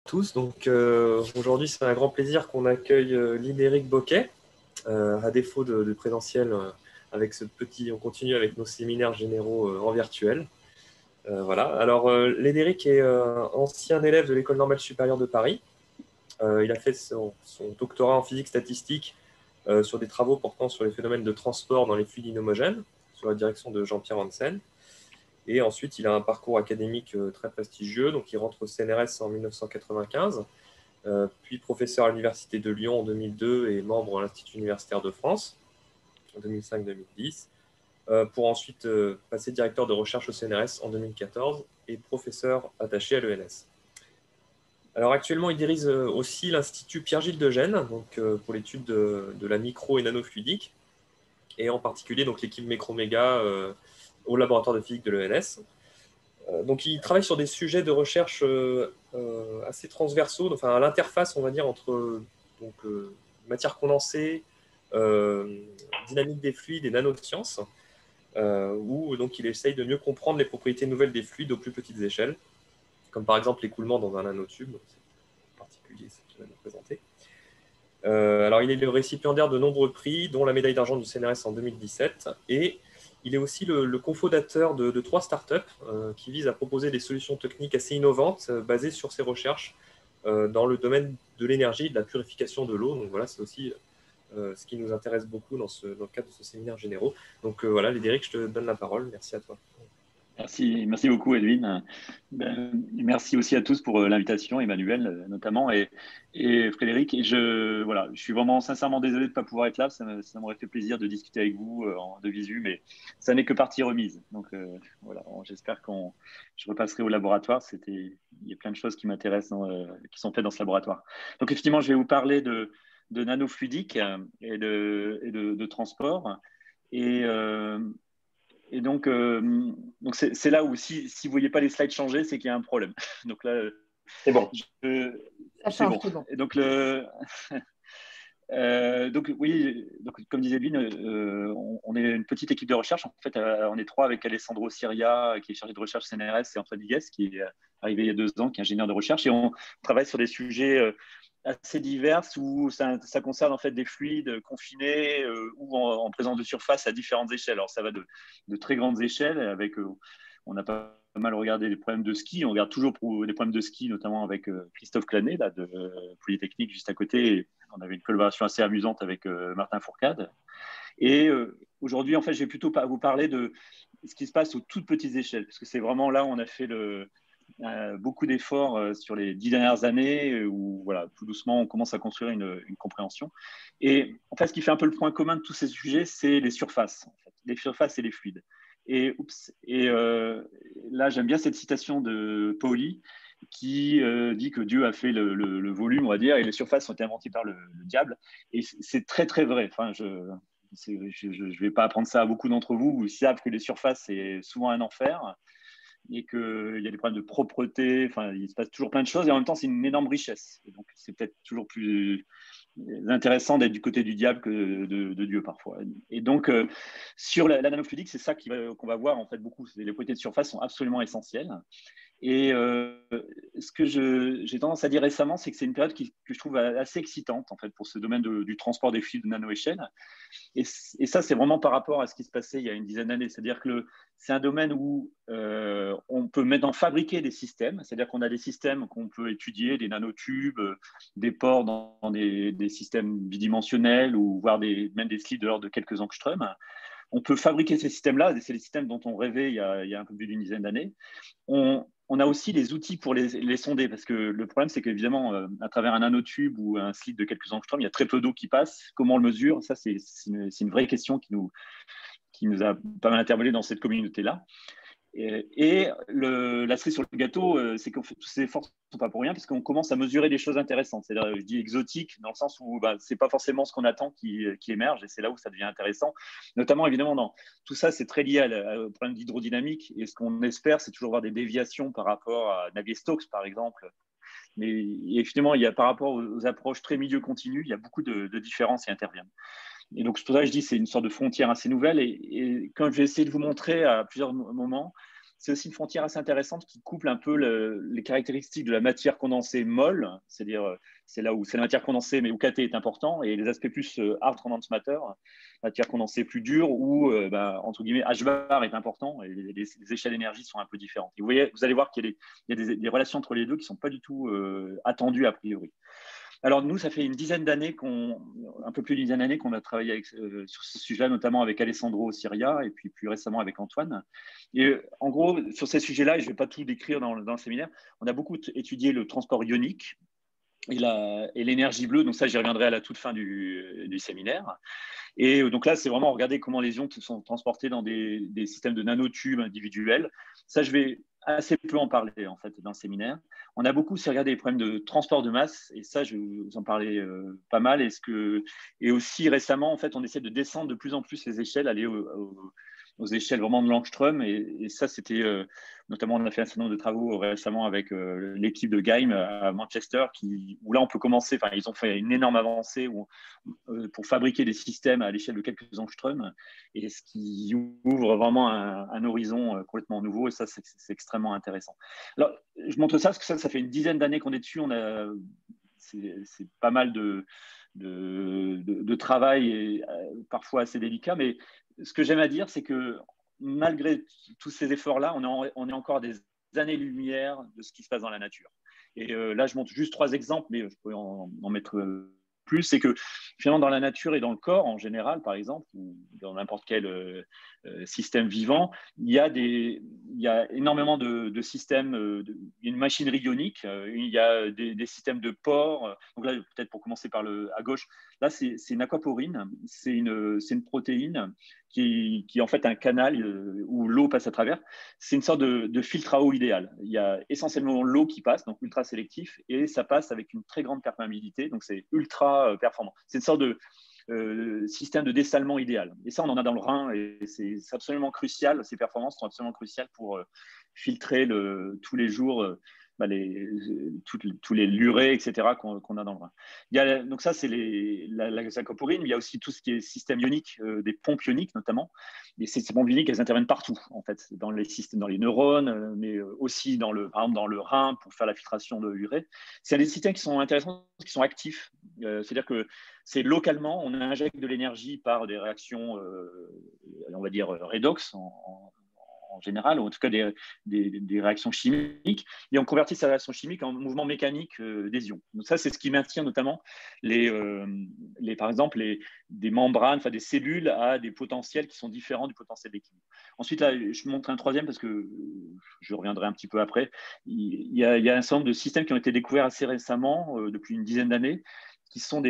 Tous. Donc aujourd'hui, c'est un grand plaisir qu'on accueille Lydéric Boquet. À défaut de présentiel, avec ce petit, on continue avec nos séminaires généraux en virtuel. Voilà. Alors, Lydéric est ancien élève de l'École normale supérieure de Paris. Il a fait son doctorat en physique statistique sur des travaux portant sur les phénomènes de transport dans les fluides inhomogènes, sous la direction de Jean-Pierre Hansen. Et ensuite, il a un parcours académique très prestigieux. Donc, il rentre au CNRS en 1995. Puis professeur à l'Université de Lyon en 2002 et membre à l'Institut universitaire de France en 2005-2010, pour ensuite passer directeur de recherche au CNRS en 2014 et professeur attaché à l'ENS. Alors actuellement, il dirige aussi l'Institut Pierre-Gilles de Gênes, donc, pour l'étude de la micro et nanofluidique, et en particulier donc, l'équipe Microméga au laboratoire de physique de l'ENS. Donc, il travaille sur des sujets de recherche assez transversaux, enfin à l'interface, on va dire, entre donc, matière condensée, dynamique des fluides et nanosciences, où donc, il essaye de mieux comprendre les propriétés nouvelles des fluides aux plus petites échelles, comme par exemple l'écoulement dans un nanotube, donc c'est en particulier ce qu'il va nous présenter. Alors, il est le récipiendaire de nombreux prix, dont la médaille d'argent du CNRS en 2017, et il est aussi le cofondateur de 3 startups qui visent à proposer des solutions techniques assez innovantes basées sur ses recherches dans le domaine de l'énergie et de la purification de l'eau. Donc voilà, c'est aussi ce qui nous intéresse beaucoup dans le cadre de ce séminaire généraux. Donc voilà, Lydéric, je te donne la parole. Merci à toi. Merci beaucoup Edwin. Merci aussi à tous pour l'invitation, Emmanuel notamment et Frédéric. Et voilà, je suis vraiment sincèrement désolé de ne pas pouvoir être là. Ça m'aurait fait plaisir de discuter avec vous de visu, mais ça n'est que partie remise. Donc voilà, j'espère je repasserai au laboratoire. Il y a plein de choses qui m'intéressent, qui sont faites dans ce laboratoire. Donc effectivement, je vais vous parler de nanofluidique et de transport. Et, donc c'est là où si vous ne voyez pas les slides changer, c'est qu'il y a un problème. Donc là, C'est bon. Ça change, c'est bon. Et donc, donc oui, donc, comme disait Edwin, on est une petite équipe de recherche. En fait, on est 3 avec Alessandro Siria, qui est chargé de recherche CNRS, et Antoine Digues, qui est arrivé il y a 2 ans, qui est ingénieur de recherche. Et on travaille sur des sujets assez diverses où ça concerne en fait des fluides confinés ou en présence de surface à différentes échelles. Alors ça va de très grandes échelles avec on a pas mal regardé les problèmes de ski. On regarde toujours pour des problèmes de ski, notamment avec Christophe Clanet là, de Polytechnique juste à côté. Et on avait une collaboration assez amusante avec Martin Fourcade. Et aujourd'hui, en fait, je vais plutôt vous parler de ce qui se passe aux toutes petites échelles, parce que c'est vraiment là où on a fait beaucoup d'efforts sur les 10 dernières années, où voilà, tout doucement, on commence à construire une compréhension. Et en fait, ce qui fait un peu le point commun de tous ces sujets, c'est les surfaces, en fait. Les surfaces et les fluides. Et là, j'aime bien cette citation de Pauli qui dit que Dieu a fait le volume, on va dire, et les surfaces ont été inventées par le diable. Et c'est très, très vrai. Enfin, je ne vais pas apprendre ça à beaucoup d'entre vous. Vous savez que les surfaces, c'est souvent un enfer et qu'il y a des problèmes de propreté. Enfin, il se passe toujours plein de choses et en même temps, c'est une énorme richesse. Et donc, c'est peut-être toujours plus intéressant d'être du côté du diable que de Dieu parfois. Et donc, sur la nanofluidique, c'est ça qu'on va voir en fait beaucoup. Les propriétés de surface sont absolument essentielles. Et ce que j'ai tendance à dire récemment, c'est que c'est une période que je trouve assez excitante en fait pour ce domaine du transport des fluides de nano-échelle. Et ça, c'est vraiment par rapport à ce qui se passait il y a une dizaine d'années. C'est-à-dire que c'est un domaine où on peut maintenant fabriquer des systèmes. C'est-à-dire qu'on a des systèmes qu'on peut étudier, des nanotubes, des ports dans des systèmes bidimensionnels ou voire même des slides de l'ordre de quelques angstroms. On peut fabriquer ces systèmes-là. C'est les systèmes dont on rêvait il y a un peu plus d'une dizaine d'années. On a aussi les outils pour les sonder, parce que le problème, c'est qu'évidemment, à travers un nanotube ou un slide de quelques angstroms, il y a très peu d'eau qui passe. Comment on le mesure? Ça, c'est une vraie question qui nous a pas mal interpellés dans cette communauté-là. Et la cerise sur le gâteau, c'est que tous ces efforts ne sont pas pour rien, puisqu'on commence à mesurer des choses intéressantes. C'est-à-dire, je dis exotiques, dans le sens où ce n'est pas forcément ce qu'on attend qui émerge, et c'est là où ça devient intéressant. Notamment, évidemment, dans tout ça, c'est très lié au problème d'hydrodynamique, et ce qu'on espère, c'est toujours voir des déviations par rapport à Navier-Stokes, par exemple. Mais effectivement, par rapport aux approches très milieu continu, il y a beaucoup de différences qui interviennent. Et donc, c'est pour ça que je dis que c'est une sorte de frontière assez nouvelle. Et quand j'ai essayé de vous montrer à plusieurs moments c'est aussi une frontière assez intéressante qui couple un peu les caractéristiques de la matière condensée molle, c'est-à-dire c'est là où c'est la matière condensée, mais où KT est important, et les aspects plus hard rendant matter, matière condensée plus dure, où entre guillemets H bar est important, et les échelles d'énergie sont un peu différentes. Et vous allez voir qu'il y a des relations entre les deux qui ne sont pas du tout attendues a priori. Alors nous, ça fait une dizaine d'années un peu plus d'une dizaine d'années qu'on a travaillé sur ce sujet-là, notamment avec Alessandro Siria et puis plus récemment avec Antoine. Et en gros, sur ces sujets-là, et je ne vais pas tout décrire dans le séminaire, on a beaucoup étudié le transport ionique et l'énergie bleue. Donc ça, j'y reviendrai à la toute fin du séminaire. Et donc là, c'est vraiment regarder comment les ions sont transportés dans des systèmes de nanotubes individuels. Ça, je vais assez peu en parler en fait dans le séminaire. On a beaucoup aussi regardé les problèmes de transport de masse, et ça, je vais vous en parler pas mal. Et aussi récemment, en fait, on essaie de descendre de plus en plus les échelles, aller aux échelles vraiment de l'angstrom. Et ça, c'était notamment, on a fait un certain nombre de travaux récemment avec l'équipe de Geim à Manchester, où là, on peut commencer. Enfin, ils ont fait une énorme avancée pour fabriquer des systèmes à l'échelle de quelques angstroms, et ce qui ouvre vraiment un horizon complètement nouveau, et ça, c'est extrêmement intéressant. Alors, je montre ça parce que ça fait une dizaine d'années qu'on est dessus. C'est pas mal de travail, et parfois assez délicat, mais ce que j'aime à dire, c'est que malgré tous ces efforts-là, on est encore des années-lumière de ce qui se passe dans la nature. Et là, je montre juste 3 exemples, mais je peux en mettre plus. C'est que finalement, dans la nature et dans le corps en général, par exemple, ou dans n'importe quel système vivant, il y a énormément de systèmes, une machinerie ionique, il y a des systèmes de pores. Donc là, peut-être pour commencer à gauche, là, c'est une aquaporine, c'est une protéine qui est en fait un canal où l'eau passe à travers. C'est une sorte de filtre à eau idéal. Il y a essentiellement l'eau qui passe, donc ultra sélectif, et ça passe avec une très grande perméabilité, donc c'est ultra performant. C'est une sorte de système de dessalement idéal. Et ça, on en a dans le Rhin, et c'est absolument crucial. Ces performances sont absolument cruciales pour filtrer tous les jours tous les lurets, etc., qu'on a dans le Rhin. Donc ça, c'est la aquaporine. Il y a aussi tout ce qui est système ionique, des pompes ioniques notamment. Et ces pompes ioniques, elles interviennent partout, en fait, dans les systèmes, dans les neurones, mais aussi par exemple dans le rein pour faire la filtration de l'urée. C'est des systèmes qui sont intéressants, qui sont actifs. C'est-à-dire que c'est localement, on injecte de l'énergie par des réactions, on va dire, redox en général, ou en tout cas des réactions chimiques, et on convertit ces réactions chimiques en mouvement mécanique des ions. Donc ça, c'est ce qui maintient notamment par exemple des membranes, enfin des cellules à des potentiels qui sont différents du potentiel d'équilibre. Ensuite, là, je montre un troisième parce que je reviendrai un petit peu après. Il y a un certain nombre de systèmes qui ont été découverts assez récemment, depuis une dizaine d'années, qui sont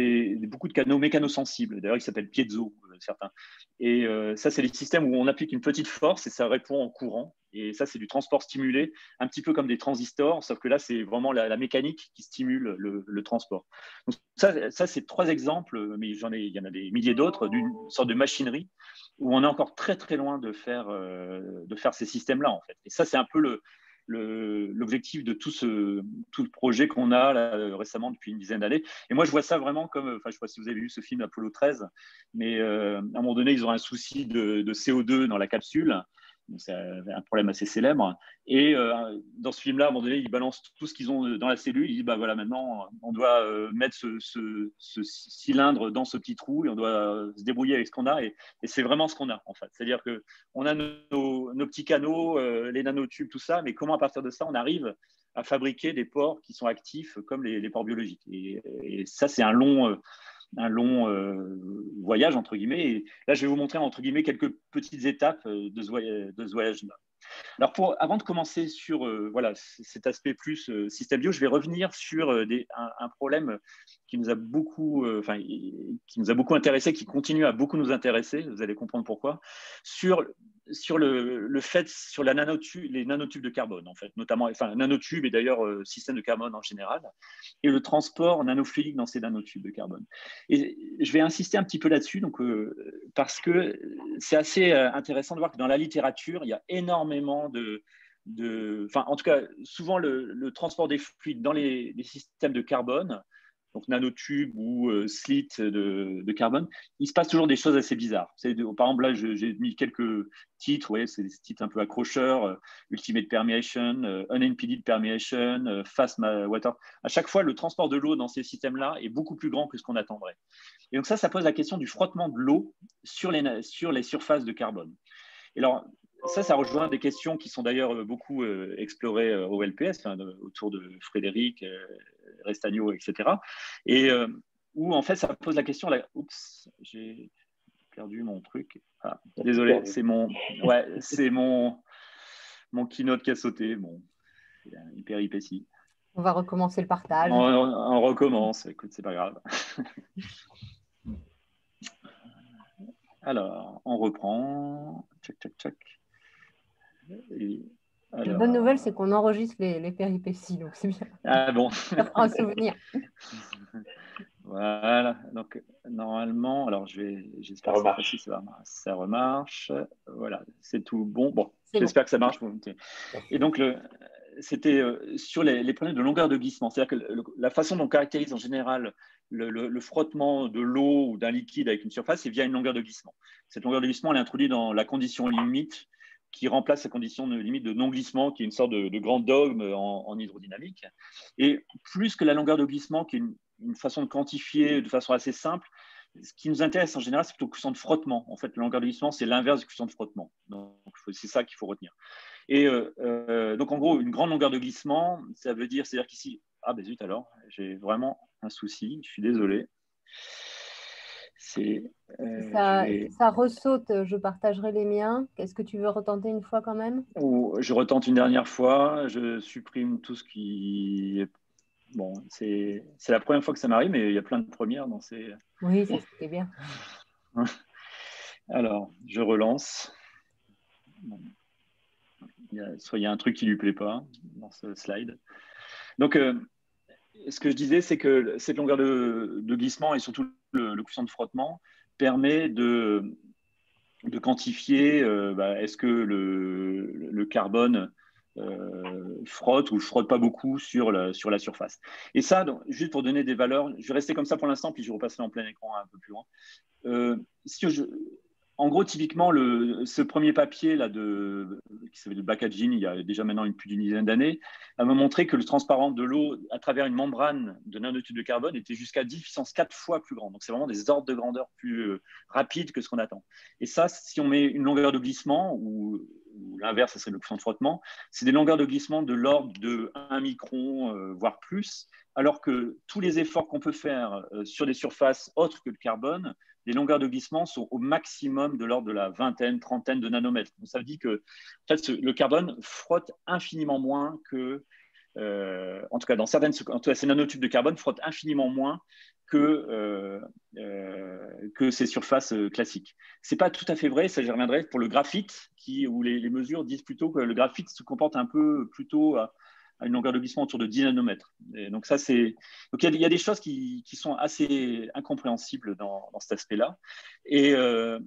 beaucoup de canaux mécanosensibles. D'ailleurs, ils s'appellent piezo, certains. Et ça, c'est des systèmes où on applique une petite force et ça répond en courant. Et ça, c'est du transport stimulé, un petit peu comme des transistors, sauf que là, c'est vraiment la mécanique qui stimule le transport. Donc ça c'est 3 exemples, mais il y en a des milliers d'autres, d'une sorte de machinerie où on est encore très, très loin de faire ces systèmes-là, en fait. Et ça, c'est un peu l'objectif de tout le projet qu'on a là, récemment depuis une dizaine d'années. Et moi, je vois ça vraiment comme, je ne sais pas si vous avez vu ce film Apollo 13, mais à un moment donné, ils ont un souci de CO2 dans la capsule. C'est un problème assez célèbre. Et dans ce film-là, à un moment donné, ils balancent tout ce qu'ils ont dans la cellule. Ils disent, voilà, maintenant, on doit mettre ce cylindre dans ce petit trou et on doit se débrouiller avec ce qu'on a. Et c'est vraiment ce qu'on a, en fait. C'est-à-dire qu'on a nos petits canaux, les nanotubes, tout ça, mais comment, à partir de ça, on arrive à fabriquer des pores qui sont actifs comme les pores biologiques. Et ça, c'est un long voyage, entre guillemets. Et là, je vais vous montrer, entre guillemets, quelques petites étapes de ce voyage-là. Alors, avant de commencer sur cet aspect plus système bio, je vais revenir sur un problème qui nous a beaucoup intéressé, qui continue à beaucoup nous intéresser. Vous allez comprendre pourquoi. Sur les nanotubes de carbone, en fait, notamment, nanotubes et d'ailleurs système de carbone en général, et le transport nanofluidique dans ces nanotubes de carbone. Et je vais insister un petit peu là-dessus, parce que c'est assez intéressant de voir que dans la littérature, il y a énormément en tout cas, souvent le transport des fluides dans les systèmes de carbone donc nanotubes ou slits de carbone, il se passe toujours des choses assez bizarres. Par exemple, là, j'ai mis quelques titres, c'est des titres un peu accrocheurs, Ultimate Permeation, Unimpeded Permeation, Fast Water. À chaque fois, le transport de l'eau dans ces systèmes-là est beaucoup plus grand que ce qu'on attendrait. Et donc ça pose la question du frottement de l'eau sur les surfaces de carbone. Et alors, ça rejoint des questions qui sont d'ailleurs beaucoup explorées au LPS, autour de Frédéric, Restagno, etc. Et où, en fait, ça pose la question… Oups, j'ai perdu mon truc. Ah, désolé, c'est mon keynote qui a sauté. Bon, c'est une péripétie. On va recommencer le partage. On recommence. Écoute, c'est pas grave. Alors, on reprend. Tchac, tchac, tchac. La bonne nouvelle, c'est qu'on enregistre les péripéties, donc c'est bien. Ah bon. Ça fera un souvenir. Voilà, donc normalement, alors j'espère que cette fois-ci ça remarche. Voilà, c'est tout bon. Bon, j'espère que ça marche. Et donc, c'était sur les problèmes de longueur de glissement. C'est-à-dire que la façon dont on caractérise en général le frottement de l'eau ou d'un liquide avec une surface, c'est via une longueur de glissement. Cette longueur de glissement, elle est introduite dans la condition limite qui remplace la condition de limite de non-glissement, qui est une sorte de grand dogme en hydrodynamique. Et plus que la longueur de glissement, qui est une façon de quantifier de façon assez simple, ce qui nous intéresse en général, c'est plutôt le coefficient de frottement. En fait, la longueur de glissement, c'est l'inverse du coefficient de frottement. Donc, c'est ça qu'il faut retenir. Et donc, en gros, une grande longueur de glissement, c'est-à-dire qu'ici… Ah, ben zut alors, j'ai vraiment un souci, je suis désolé. Ça ressaute, je partagerai les miens. Est-ce que tu veux retenter une fois quand même? Je retente une dernière fois, je supprime tout ce qui est… Bon, c'est la première fois que ça m'arrive, mais il y a plein de premières dans ces… Oui, ça c'était bien. Alors, je relance. Soit il y a un truc qui ne lui plaît pas dans ce slide. Donc, ce que je disais, c'est que cette longueur de glissement et surtout le coefficient de frottement permet de quantifier est-ce que le carbone frotte ou frotte pas beaucoup sur la surface. Et ça, donc, juste pour donner des valeurs, je vais rester comme ça pour l'instant, puis je repasserai en plein écran un peu plus loin. En gros, typiquement, ce premier papier là qui s'appelle le Bakagin, il y a déjà maintenant plus d'une dizaine d'années, a montré que le transparent de l'eau à travers une membrane de nanotubes de carbone était jusqu'à 10 puissance 4 fois plus grand. Donc, c'est vraiment des ordres de grandeur plus rapides que ce qu'on attend. Et ça, si on met une longueur de glissement, ou l'inverse, ce serait le coefficient de frottement, c'est des longueurs de glissement de l'ordre de 1 micron, voire plus, alors que tous les efforts qu'on peut faire sur des surfaces autres que le carbone, les longueurs de glissement sont au maximum de l'ordre de la vingtaine, trentaine de nanomètres. Donc, ça veut dire que en fait, le carbone frotte infiniment moins que, en tout cas, ces nanotubes de carbone frottent infiniment moins que ces surfaces classiques. Ce n'est pas tout à fait vrai, ça j'y reviendrai, pour le graphite, où les mesures disent plutôt que le graphite se comporte un peu plutôt à une longueur de glissement autour de 10 nanomètres. Et donc, il y a des choses qui sont assez incompréhensibles dans cet aspect-là. Et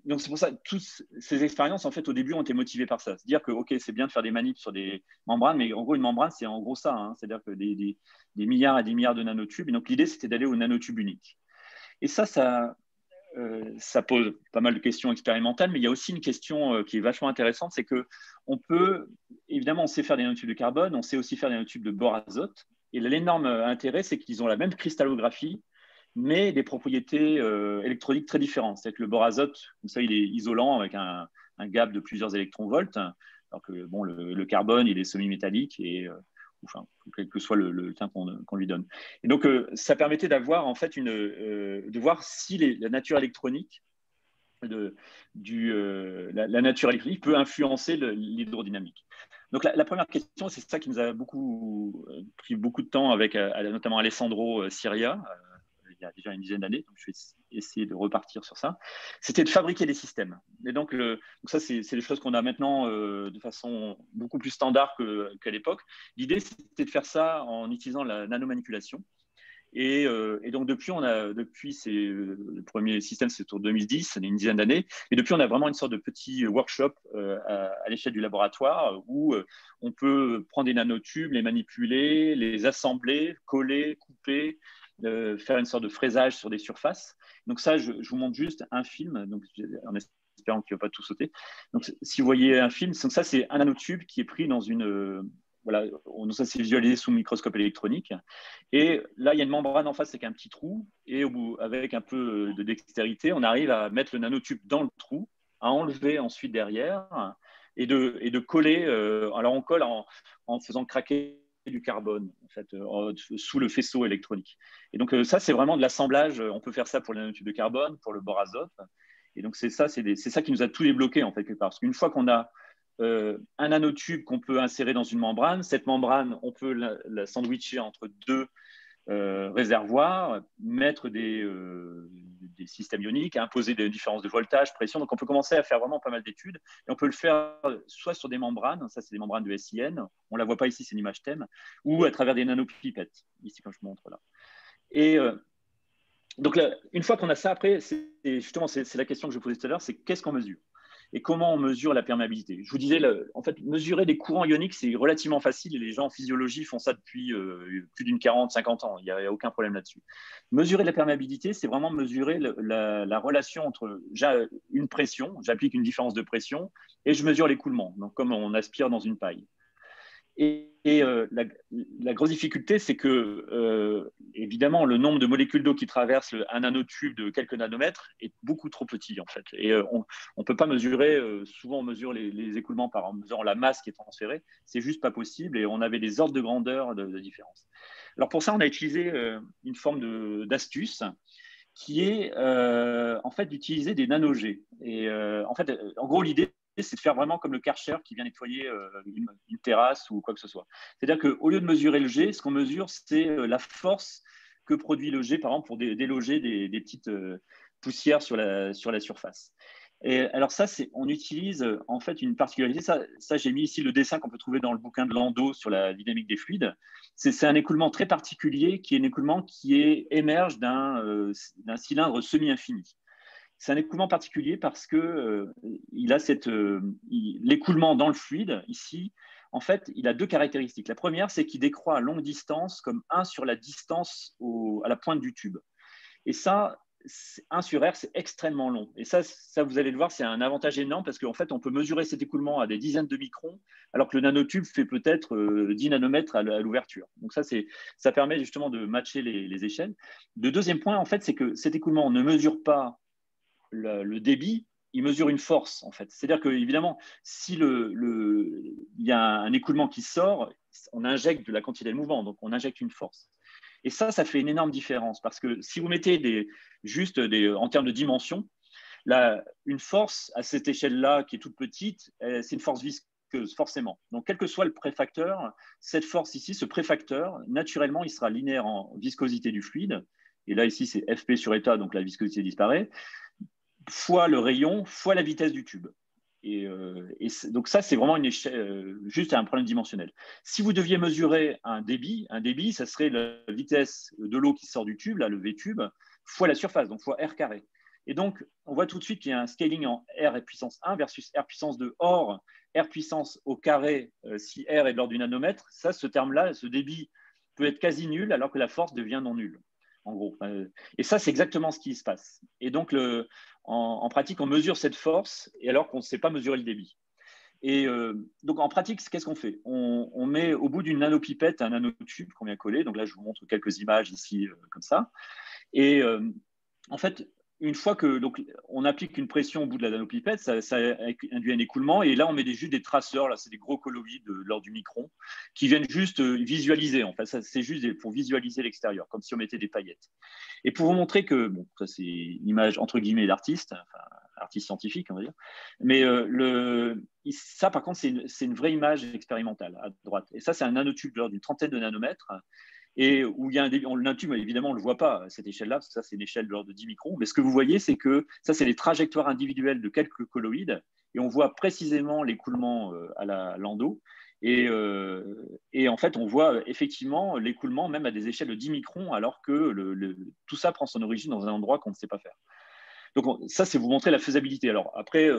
donc, c'est pour ça que toutes ces expériences, en fait, au début, ont été motivées par ça. C'est-à-dire que, OK, c'est bien de faire des manips sur des membranes, mais en gros, une membrane, c'est en gros ça. Hein. C'est-à-dire que des milliards et des milliards de nanotubes. Et donc, l'idée, c'était d'aller au nanotube unique. Et ça pose pas mal de questions expérimentales, mais il y a aussi une question qui est vachement intéressante, c'est que évidemment, on sait faire des nanotubes de carbone, on sait aussi faire des nanotubes de bore azote. Et l'énorme intérêt, c'est qu'ils ont la même cristallographie, mais des propriétés électroniques très différentes. C'est-à-dire que le bore azote, comme ça, il est isolant avec un gap de plusieurs électronvolts, alors que le carbone, il est semi-métallique et enfin, quel que soit le teint qu'on lui donne. Et donc, ça permettait d'avoir, en fait, de voir si la nature électronique, la nature électronique peut influencer l'hydrodynamique. Donc, la première question, c'est ça qui nous a pris beaucoup de temps avec notamment Alessandro Siria, il y a déjà une dizaine d'années, donc je vais essayer de repartir sur ça, c'était de fabriquer des systèmes. Et donc ça, c'est des choses qu'on a maintenant de façon beaucoup plus standard qu'à l'époque. L'idée, c'était de faire ça en utilisant la nanomanipulation. Et donc, depuis, le premier système, c'est autour de 2010, ça fait une dizaine d'années. Et depuis, on a vraiment une sorte de petit workshop à l'échelle du laboratoire où on peut prendre des nanotubes, les manipuler, les assembler, coller, couper, faire une sorte de fraisage sur des surfaces. Donc ça, je vous montre juste un film, donc, en espérant qu'il ne va pas tout sauter. Donc, si vous voyez un film, donc ça, c'est un nanotube qui est pris dans une… voilà, ça c'est visualisé sous microscope électronique. Et là, il y a une membrane en face avec un petit trou. Et avec un peu de dextérité, on arrive à mettre le nanotube dans le trou, à enlever ensuite derrière et de coller. Alors, on colle en faisant craquer du carbone en fait, sous le faisceau électronique. Et donc, ça, c'est vraiment de l'assemblage. On peut faire ça pour le nanotube de carbone, pour le bore azote. Et donc, c'est ça qui nous a tout débloqué, en fait, quelque part. Parce qu'une fois qu'on a un nanotube qu'on peut insérer dans une membrane. Cette membrane, on peut la sandwicher entre deux réservoirs, mettre des systèmes ioniques, imposer des différences de voltage, pression. Donc, on peut commencer à faire vraiment pas mal d'études. Et on peut le faire soit sur des membranes, ça, c'est des membranes de SIN. On ne la voit pas ici, c'est une image thème, ou à travers des nanopipettes, ici, quand je montre là. Et donc, là, une fois qu'on a ça, après, justement, c'est la question que je posais tout à l'heure, c'est qu'est-ce qu'on mesure ? Et comment on mesure la perméabilité? Je vous disais, en fait, mesurer des courants ioniques, c'est relativement facile et les gens en physiologie font ça depuis plus d'une 40-50 ans. Il n'y a aucun problème là-dessus. Mesurer la perméabilité, c'est vraiment mesurer la relation entre une pression, j'applique une différence de pression, et je mesure l'écoulement, donc comme on aspire dans une paille. Et la grosse difficulté, c'est que, évidemment, le nombre de molécules d'eau qui traversent un nanotube de quelques nanomètres est beaucoup trop petit, en fait. Et on ne peut pas mesurer, souvent on mesure les écoulements en mesurant la masse qui est transférée. C'est juste pas possible et on avait des ordres de grandeur de différence. Alors pour ça, on a utilisé une forme d'astuce qui est en fait d'utiliser des nanojets. Et en fait, en gros, l'idée, c'est de faire vraiment comme le Karcher qui vient nettoyer une terrasse ou quoi que ce soit. C'est-à-dire qu'au lieu de mesurer le jet, ce qu'on mesure, c'est la force que produit le jet, par exemple, pour déloger des petites poussières sur la surface. Et alors ça, on utilise en fait une particularité. Ça j'ai mis ici le dessin qu'on peut trouver dans le bouquin de Landau sur la dynamique des fluides. C'est un écoulement très particulier qui est un écoulement qui émerge d'un cylindre semi-infini. C'est un écoulement particulier parce que il a l'écoulement dans le fluide, ici, en fait, il a deux caractéristiques. La première, c'est qu'il décroît à longue distance comme 1 sur la distance à la pointe du tube. Et ça, 1 sur R, c'est extrêmement long. Et ça, vous allez le voir, c'est un avantage énorme parce qu'en fait, on peut mesurer cet écoulement à des dizaines de microns, alors que le nanotube fait peut-être 10 nanomètres à l'ouverture. Donc ça permet justement de matcher les échelles. Le deuxième point, en fait, c'est que cet écoulement ne mesure pas le débit, il mesure une force, en fait. C'est-à-dire qu'évidemment, si il y a un écoulement qui sort, on injecte de la quantité de mouvement, donc on injecte une force. Et ça fait une énorme différence, parce que si vous mettez en termes de dimension, une force à cette échelle-là, qui est toute petite, c'est une force visqueuse, forcément. Donc, quel que soit le préfacteur, cette force ici, ce préfacteur, naturellement, il sera linéaire en viscosité du fluide. Et là, ici, c'est Fp sur état, donc la viscosité disparaît, fois le rayon, fois la vitesse du tube. Et donc ça, c'est vraiment une échelle, juste un problème dimensionnel. Si vous deviez mesurer un débit, ça serait la vitesse de l'eau qui sort du tube, là, le V-tube, fois la surface, donc fois R carré. Et donc, on voit tout de suite qu'il y a un scaling en R puissance 1 versus R puissance 2. Or, R puissance au carré, si R est de l'ordre du nanomètre, ça, ce terme-là, ce débit peut être quasi nul alors que la force devient non nulle, en gros. Et ça, c'est exactement ce qui se passe. Et donc, en pratique, on mesure cette force et alors qu'on ne sait pas mesurer le débit. Et donc, en pratique, qu'est-ce qu'on fait? On met au bout d'une nanopipette un nanotube qu'on vient coller. Donc là, je vous montre quelques images ici, comme ça. Et en fait, une fois on applique une pression au bout de la nanopipette, ça induit un écoulement. Et là, on met juste des traceurs. Là, c'est des gros colloïdes de l'ordre du micron qui viennent juste visualiser. En fait, c'est juste pour visualiser l'extérieur, comme si on mettait des paillettes. Et pour vous montrer que, bon, ça c'est une image entre guillemets d'artiste, enfin, artiste scientifique, on va dire. Mais ça, par contre, c'est une vraie image expérimentale à droite. Et ça, c'est un nanotube de l'ordre d'une trentaine de nanomètres. Et où il y a le nanotube, évidemment, on ne le voit pas à cette échelle-là, parce que ça, c'est une échelle de l'ordre de 10 microns. Mais ce que vous voyez, c'est que ça, c'est les trajectoires individuelles de quelques colloïdes. Et on voit précisément l'écoulement à la Landau. Et en fait, on voit effectivement l'écoulement même à des échelles de 10 microns, alors que tout ça prend son origine dans un endroit qu'on ne sait pas faire. Donc, ça, c'est vous montrer la faisabilité. Alors, après,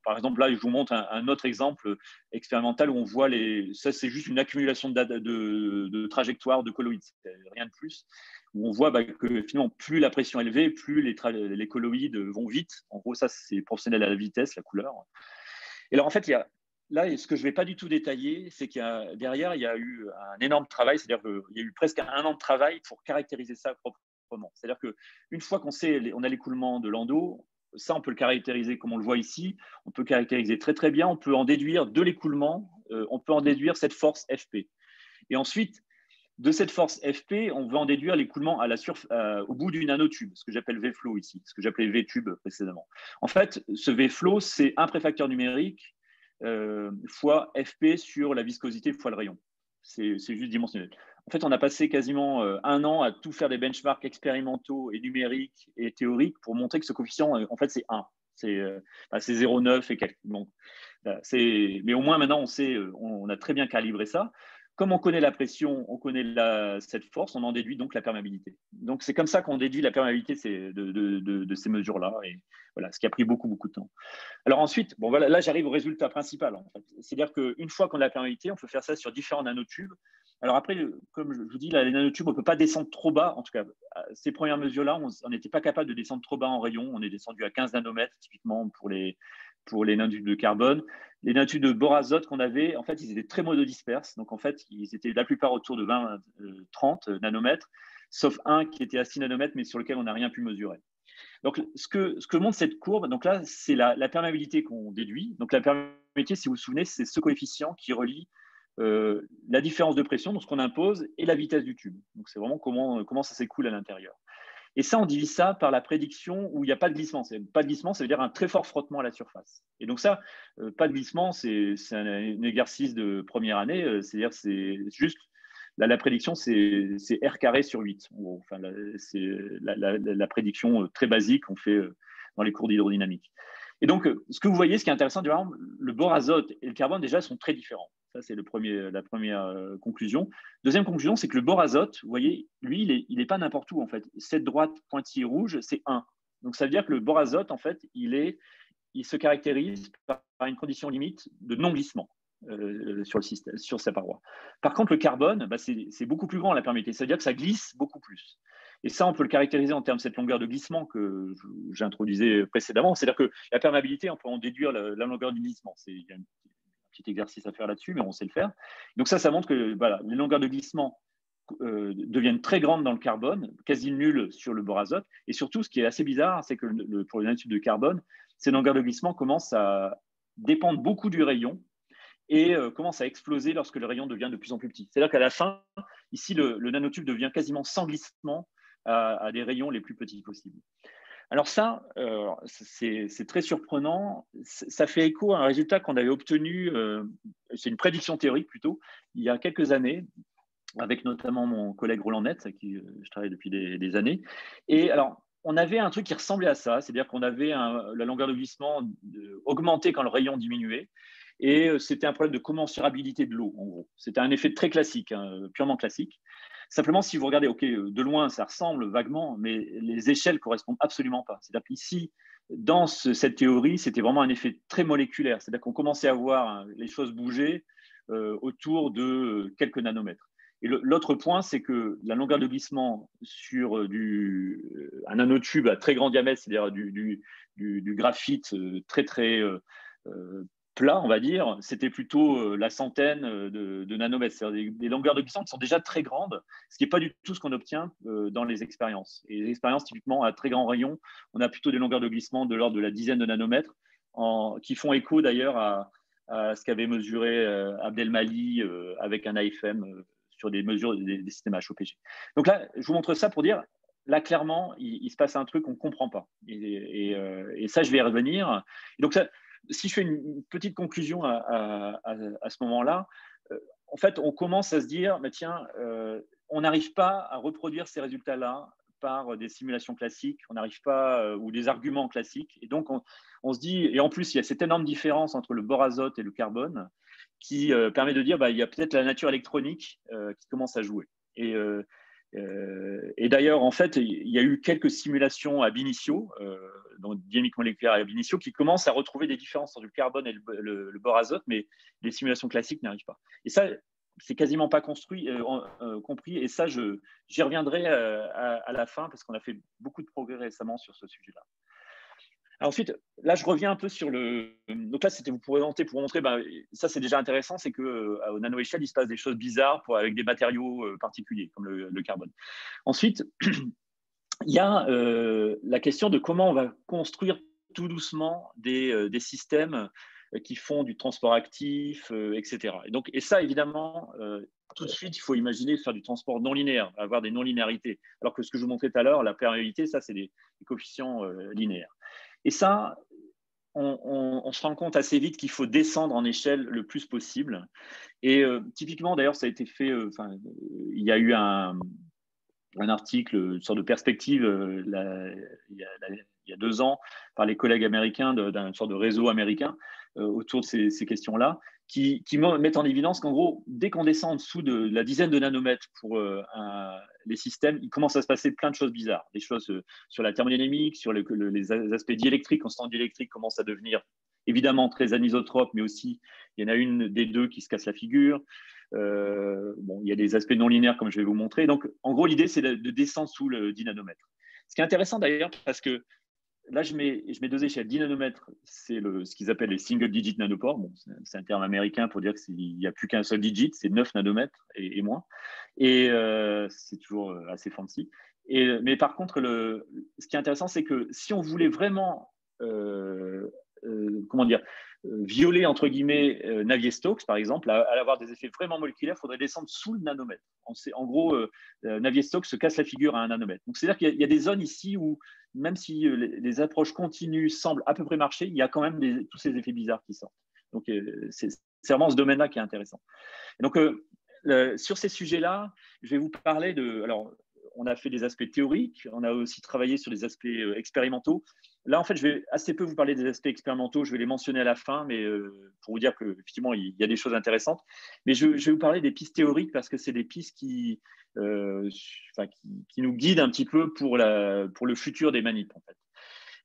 par exemple, là, je vous montre un autre exemple expérimental où on voit ça, c'est juste une accumulation de trajectoires de colloïdes, rien de plus. Où on voit que finalement, plus la pression est élevée, plus les colloïdes vont vite. En gros, ça, c'est proportionnel à la vitesse, la couleur. Et alors, en fait, là, ce que je ne vais pas du tout détailler, c'est derrière, il y a eu un énorme travail, c'est-à-dire qu'il y a eu presque 1 an de travail pour caractériser ça proprement. C'est-à-dire qu'une fois on a l'écoulement de Landau, ça, on peut le caractériser comme on le voit ici. On peut caractériser très, très bien. On peut en déduire de l'écoulement, on peut en déduire cette force FP. Et ensuite, de cette force FP, on va en déduire l'écoulement au bout du nanotube, ce que j'appelle V-flow ici, ce que j'appelais V-tube précédemment. En fait, ce V-flow, c'est un préfacteur numérique fois FP sur la viscosité fois le rayon. C'est juste dimensionnel. En fait, on a passé quasiment 1 an à tout faire des benchmarks expérimentaux et numériques et théoriques pour montrer que ce coefficient, en fait, c'est 1. C'est 0,9 et quelques. Bon, mais au moins, maintenant, on a très bien calibré ça. Comme on connaît la pression, on connaît cette force, on en déduit donc la perméabilité. Donc, c'est comme ça qu'on déduit la perméabilité de ces mesures-là. Et voilà, ce qui a pris beaucoup, beaucoup de temps. Alors ensuite, bon, voilà, là, j'arrive au résultat principal. En fait. C'est-à-dire qu'une fois qu'on a la perméabilité, on peut faire ça sur différents nanotubes. Alors après, comme je vous dis, là, les nanotubes, on ne peut pas descendre trop bas. En tout cas, ces premières mesures-là, on n'était pas capable de descendre trop bas en rayon. On est descendu à 15 nanomètres, typiquement pour les nanotubes de carbone. Les nanotubes de bore-azote qu'on avait, en fait, ils étaient très monodisperses. Donc, en fait, ils étaient la plupart autour de 30 nanomètres, sauf un qui était à 6 nanomètres, mais sur lequel on n'a rien pu mesurer. Donc, ce que montre cette courbe, donc là, c'est la perméabilité qu'on déduit. Donc, la perméabilité, si vous vous souvenez, c'est ce coefficient qui relie la différence de pression, donc ce qu'on impose, et la vitesse du tube. Donc, c'est vraiment comment ça s'écoule à l'intérieur. Et ça, on divise ça par la prédiction où il n'y a pas de glissement. Pas de glissement, ça veut dire un très fort frottement à la surface. Et donc ça, pas de glissement, c'est un exercice de première année. C'est-à-dire, c'est juste, la prédiction, c'est R carré sur 8. Enfin, c'est la prédiction très basique qu'on fait dans les cours d'hydrodynamique. Et donc, ce que vous voyez, ce qui est intéressant, le bore-azote et le carbone, déjà, sont très différents. Ça, c'est la première conclusion. Deuxième conclusion, c'est que le bore-azote, vous voyez, lui, il n'est pas n'importe où, en fait. Cette droite pointillée rouge, c'est 1. Donc, ça veut dire que le bore-azote, en fait, il se caractérise par une condition limite de non-glissement sur sa paroi. Par contre, le carbone, c'est beaucoup plus grand, la perméabilité. Ça veut dire que ça glisse beaucoup plus. Et ça, on peut le caractériser en termes de cette longueur de glissement que j'introduisais précédemment. C'est-à-dire que la perméabilité, on peut en déduire la longueur du glissement. Il y a un petit exercice à faire là-dessus, mais on sait le faire. Donc ça montre que voilà, les longueurs de glissement deviennent très grandes dans le carbone, quasi nulles sur le bore-azote. Et surtout, ce qui est assez bizarre, c'est que pour les nanotubes de carbone, ces longueurs de glissement commencent à dépendre beaucoup du rayon et commence à exploser lorsque le rayon devient de plus en plus petit. C'est-à-dire qu'à la fin, ici, le nanotube devient quasiment sans glissement à des rayons les plus petits possibles. Alors ça, c'est très surprenant. Ça fait écho à un résultat qu'on avait obtenu, c'est une prédiction théorique plutôt, il y a quelques années, avec notamment mon collègue Roland Net, avec qui je travaille depuis des années. Et alors, on avait un truc qui ressemblait à ça, c'est-à-dire qu'on avait la longueur de glissement augmentée quand le rayon diminuait. Et c'était un problème de commensurabilité de l'eau, en gros. C'était un effet très classique, purement classique. Simplement, si vous regardez, de loin, ça ressemble vaguement, mais les échelles ne correspondent absolument pas. C'est-à-dire qu'ici, dans cette théorie, c'était vraiment un effet très moléculaire. C'est-à-dire qu'on commençait à voir les choses bouger autour de quelques nanomètres. Et l'autre point, c'est que la longueur de glissement sur un nanotube à très grand diamètre, c'est-à-dire du graphite très, très plat, on va dire, c'était plutôt la centaine de nanomètres, c'est-à-dire des longueurs de glissement qui sont déjà très grandes, ce qui n'est pas du tout ce qu'on obtient dans les expériences. Et les expériences, typiquement, à très grand rayon, on a plutôt des longueurs de glissement de l'ordre de la dizaine de nanomètres, qui font écho d'ailleurs à ce qu'avait mesuré Abdelmali avec un AFM sur des mesures des systèmes HOPG. Donc là, je vous montre ça pour dire, là, clairement, il se passe un truc qu'on ne comprend pas. Et ça, je vais y revenir. Et donc, ça, si je fais une petite conclusion à ce moment-là, en fait, on commence à se dire, mais tiens, on n'arrive pas à reproduire ces résultats-là par des simulations classiques, on n'arrive pas, ou des arguments classiques. Et donc, on se dit, et en plus, il y a cette énorme différence entre le bore-azote et le carbone qui permet de dire, il y a peut-être la nature électronique qui commence à jouer. Et Et d'ailleurs, en fait, il y a eu quelques simulations ab initio, donc dynamique moléculaire ab initio, qui commencent à retrouver des différences entre le carbone et le bore azote, mais les simulations classiques n'y arrivent pas. Et ça, c'est quasiment pas compris. Et ça, j'y reviendrai à la fin, parce qu'on a fait beaucoup de progrès récemment sur ce sujet-là. Ensuite, là, je reviens un peu sur le. Donc là, c'était pour montrer, ça c'est déjà intéressant, c'est qu'au nano-échelle, il se passe des choses bizarres avec des matériaux particuliers, comme le carbone. Ensuite, il y a la question de comment on va construire tout doucement des systèmes qui font du transport actif, etc. Et ça, évidemment, tout de suite, il faut imaginer faire du transport non linéaire, avoir des non-linéarités. Alors que ce que je vous montrais tout à l'heure, la perméabilité, ça, c'est des coefficients linéaires. Et ça, on se rend compte assez vite qu'il faut descendre en échelle le plus possible. Et typiquement, d'ailleurs, ça a été fait, il y a eu un article, une sorte de perspective, il y a 2 ans, par les collègues américains d'un sorte de réseau américain autour de ces questions-là, qui mettent en évidence qu'en gros, dès qu'on descend en dessous de la dizaine de nanomètres pour les systèmes, il commence à se passer plein de choses bizarres. Des choses sur la thermodynamique, sur les aspects diélectriques, constants diélectriques commencent à devenir évidemment très anisotropes, mais aussi, il y en a une des deux qui se casse la figure. Il y a des aspects non linéaires, comme je vais vous montrer. Donc, en gros, l'idée, c'est de descendre sous le 10 nanomètres. Ce qui est intéressant d'ailleurs, parce que là, je mets 2 échelles. 10 nanomètres, c'est ce qu'ils appellent les single-digit nanopores. Bon, c'est un terme américain pour dire qu'il n'y a plus qu'un seul digit, c'est 9 nanomètres et moins. Et c'est toujours assez fancy. Mais par contre, ce qui est intéressant, c'est que si on voulait vraiment violer, entre guillemets, Navier-Stokes, par exemple, à avoir des effets vraiment moléculaires, il faudrait descendre sous le nanomètre. En gros, Navier-Stokes se casse la figure à 1 nanomètre. Donc, c'est-à-dire qu'il y a des zones ici où, même si les approches continues semblent à peu près marcher, il y a quand même tous ces effets bizarres qui sortent. Donc, c'est vraiment ce domaine-là qui est intéressant. Et donc, sur ces sujets-là, je vais vous parler de… Alors, on a fait des aspects théoriques, on a aussi travaillé sur des aspects expérimentaux. Là, en fait, je vais assez peu vous parler des aspects expérimentaux, je vais les mentionner à la fin, mais pour vous dire qu'effectivement, il y a des choses intéressantes. Mais je vais vous parler des pistes théoriques parce que c'est des pistes qui nous guident un petit peu pour le futur des manips, en fait.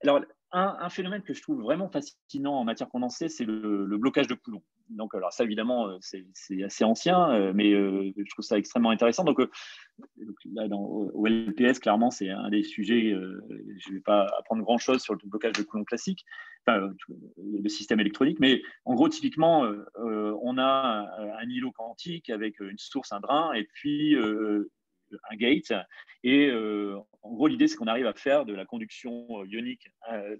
Alors, un phénomène que je trouve vraiment fascinant en matière condensée, c'est le blocage de Coulomb. Donc, alors ça, évidemment, c'est assez ancien, mais je trouve ça extrêmement intéressant. Donc là, au LPS, clairement, c'est un des sujets. Je ne vais pas apprendre grand-chose sur le blocage de Coulomb classique, le système électronique, mais en gros, typiquement, on a un îlot quantique avec une source, un drain, et puis un gate. Et en gros, l'idée, c'est qu'on arrive à faire de la conduction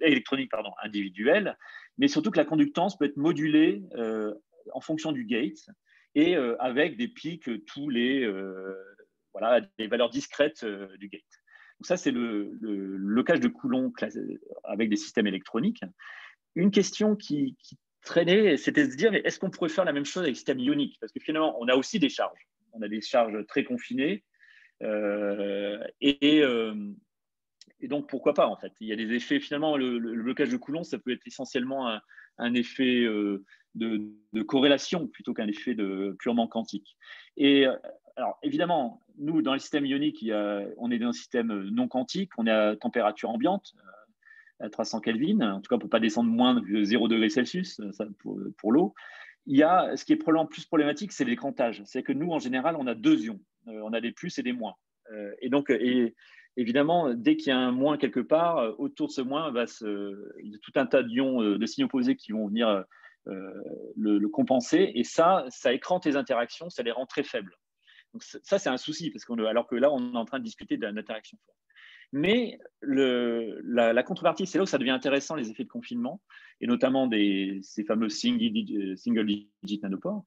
électronique individuelle, mais surtout que la conductance peut être modulée en fonction du gate et avec des pics tous les des valeurs discrètes du gate. Donc ça, c'est le blocage de Coulomb avec des systèmes électroniques. Une question qui traînait, c'était de se dire, mais est-ce qu'on pourrait faire la même chose avec les systèmes ioniques? Parce que finalement, on a aussi des charges. On a des charges très confinées. Et donc, pourquoi pas, en fait. Il y a des effets, finalement, le blocage de Coulomb, ça peut être essentiellement un effet de corrélation plutôt qu'un effet purement quantique. Et alors, évidemment, nous, dans les systèmes ioniques, on est dans un système non quantique, on est à température ambiante, à 300 Kelvin. En tout cas, on ne peut pas descendre moins de 0 degré Celsius ça, pour l'eau. Ce qui est probablement plus problématique, c'est l'écrantage. C'est que nous, en général, on a 2 ions. On a des plus et des moins. Et donc, évidemment, dès qu'il y a un moins quelque part, autour de ce moins, il y a tout un tas d'ions de signes opposés qui vont venir le compenser. Et ça écrante les interactions, ça les rend très faibles. Donc ça, c'est un souci, alors que là, on est en train de discuter d'une interaction forte. Mais la contrepartie, c'est là où ça devient intéressant, les effets de confinement, et notamment ces fameux single-digit nanopores.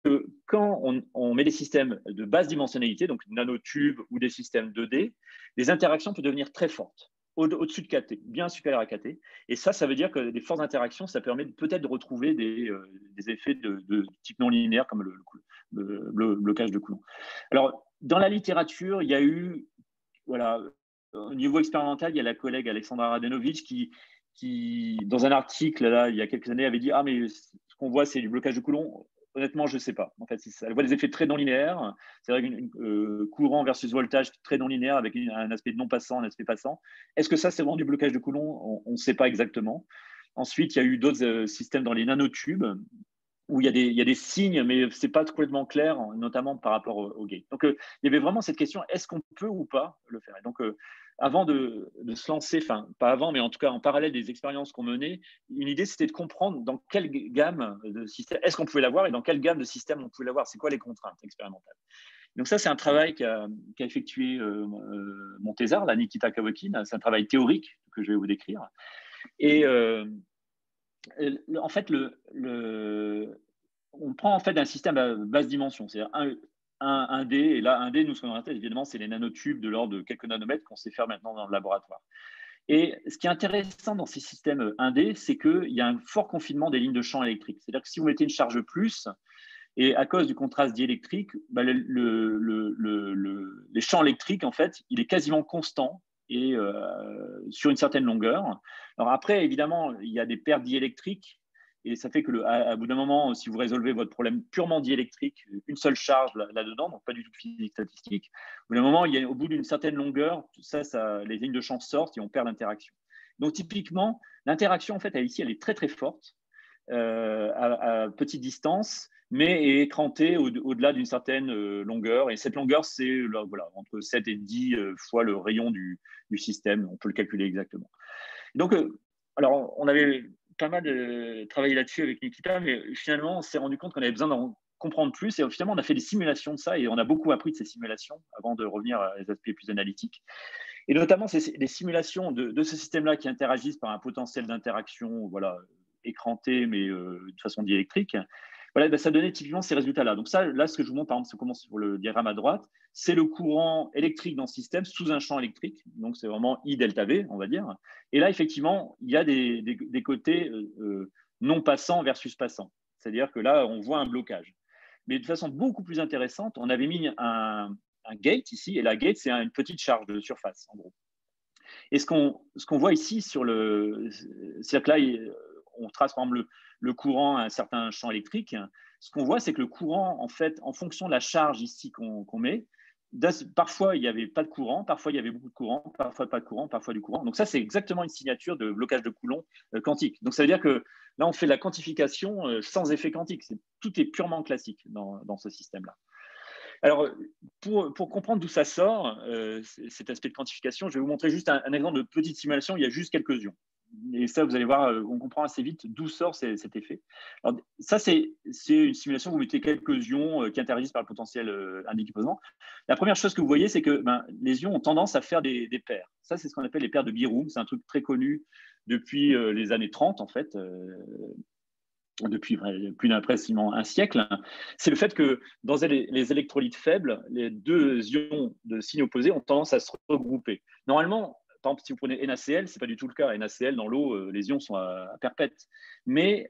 Que quand on met des systèmes de basse dimensionnalité, donc nanotubes ou des systèmes 2D, les interactions peuvent devenir très fortes, au-dessus de kT, bien supérieures à kT. Et ça veut dire que des fortes interactions, ça permet peut-être de retrouver des effets de type non linéaire, comme le blocage de Coulomb. Alors, dans la littérature, il y a eu, au niveau expérimental, il y a la collègue Alexandra Radenovic qui dans un article, là, il y a quelques années, avait dit « Ah, mais ce qu'on voit, c'est du blocage de Coulomb. honnêtement, je ne sais pas. En fait, elle voit des effets très non linéaires. C'est vrai qu'un courant versus voltage très non linéaire avec un aspect non passant, un aspect passant. Est-ce que ça, c'est vraiment du blocage de Coulomb? On ne sait pas exactement. Ensuite, il y a eu d'autres systèmes dans les nanotubes où il y a des signes, mais ce n'est pas complètement clair, notamment par rapport au gate. Donc, il y avait vraiment cette question, est-ce qu'on peut ou pas le faire? Et donc, avant de se lancer, enfin, pas avant, mais en tout cas en parallèle des expériences qu'on menait, une idée, c'était de comprendre dans quelle gamme de systèmes, est-ce qu'on pouvait l'avoir et dans quelle gamme de systèmes on pouvait l'avoir, c'est quoi les contraintes expérimentales. Donc ça, c'est un travail qu'a effectué mon thésard, là, Nikita Kavokin, c'est un travail théorique que je vais vous décrire. Et en fait, on prend en fait un système à basse dimension, c'est-à-dire un D, et là, un D, nous, ce qu'on a en tête, évidemment, c'est les nanotubes de l'ordre de quelques nanomètres qu'on sait faire maintenant dans le laboratoire. Et ce qui est intéressant dans ces systèmes 1D, c'est qu'il y a un fort confinement des lignes de champ électrique. C'est-à-dire que si vous mettez une charge plus, et à cause du contraste diélectrique, les champs électriques, en fait, il est quasiment constant et sur une certaine longueur. Alors après, évidemment, il y a des pertes diélectriques et ça fait que à bout d'un moment, si vous résolvez votre problème purement diélectrique, une seule charge là-dedans, donc pas du tout de physique statistique, au bout d'un moment, au bout d'une certaine longueur, les lignes de champ sortent et on perd l'interaction. Donc typiquement, l'interaction, en fait, ici, elle est très très forte à petite distance, mais est écrantée au-delà d'une certaine longueur. Et cette longueur, c'est voilà, entre 7 et 10 fois le rayon du système. On peut le calculer exactement. Donc, alors, on avait pas mal travaillé là-dessus avec Nikita, mais finalement, on s'est rendu compte qu'on avait besoin d'en comprendre plus. Et finalement, on a fait des simulations de ça et on a beaucoup appris de ces simulations avant de revenir à les aspects plus analytiques. Et notamment, c'est des simulations de ce système-là qui interagissent par un potentiel d'interaction, voilà, écranté, mais de façon diélectrique. Voilà, ben, ça donnait typiquement ces résultats-là. Donc ça, là, ce que je vous montre, par exemple, ça commence sur le diagramme à droite, c'est le courant électrique dans ce système sous un champ électrique. Donc c'est vraiment I delta V, on va dire. Et là, effectivement, il y a des côtés non passants versus passants. C'est-à-dire que là, on voit un blocage. Mais de façon beaucoup plus intéressante, on avait mis un gate ici, et la gate, c'est une petite charge de surface, en gros. Et ce qu'on voit ici sur c'est que là, on trace par exemple le courant à un certain champ électrique. Ce qu'on voit, c'est que le courant, en fait, en fonction de la charge ici qu'on met, parfois il n'y avait pas de courant, parfois il y avait beaucoup de courant, parfois pas de courant, parfois du courant. Donc ça, c'est exactement une signature de blocage de Coulomb quantique. Donc ça veut dire que là, on fait la quantification sans effet quantique. Tout est purement classique dans ce système-là. Alors, pour comprendre d'où ça sort, cet aspect de quantification, je vais vous montrer juste un exemple de petite simulation. Il y a juste quelques ions. Et ça, vous allez voir, on comprend assez vite d'où sort cet effet. Alors, ça, c'est une simulation où vous mettez quelques ions qui interagissent par le potentiel indique-opposant. La première chose que vous voyez, c'est que les ions ont tendance à faire des paires. Ça, c'est ce qu'on appelle les paires de Biroum. C'est un truc très connu depuis les années 30, en fait. Depuis plus quasiment un siècle, c'est le fait que dans les électrolytes faibles, les deux ions de signes opposés ont tendance à se regrouper. Normalement, par exemple, si vous prenez NaCl, ce n'est pas du tout le cas. NaCl, dans l'eau, les ions sont à perpète. Mais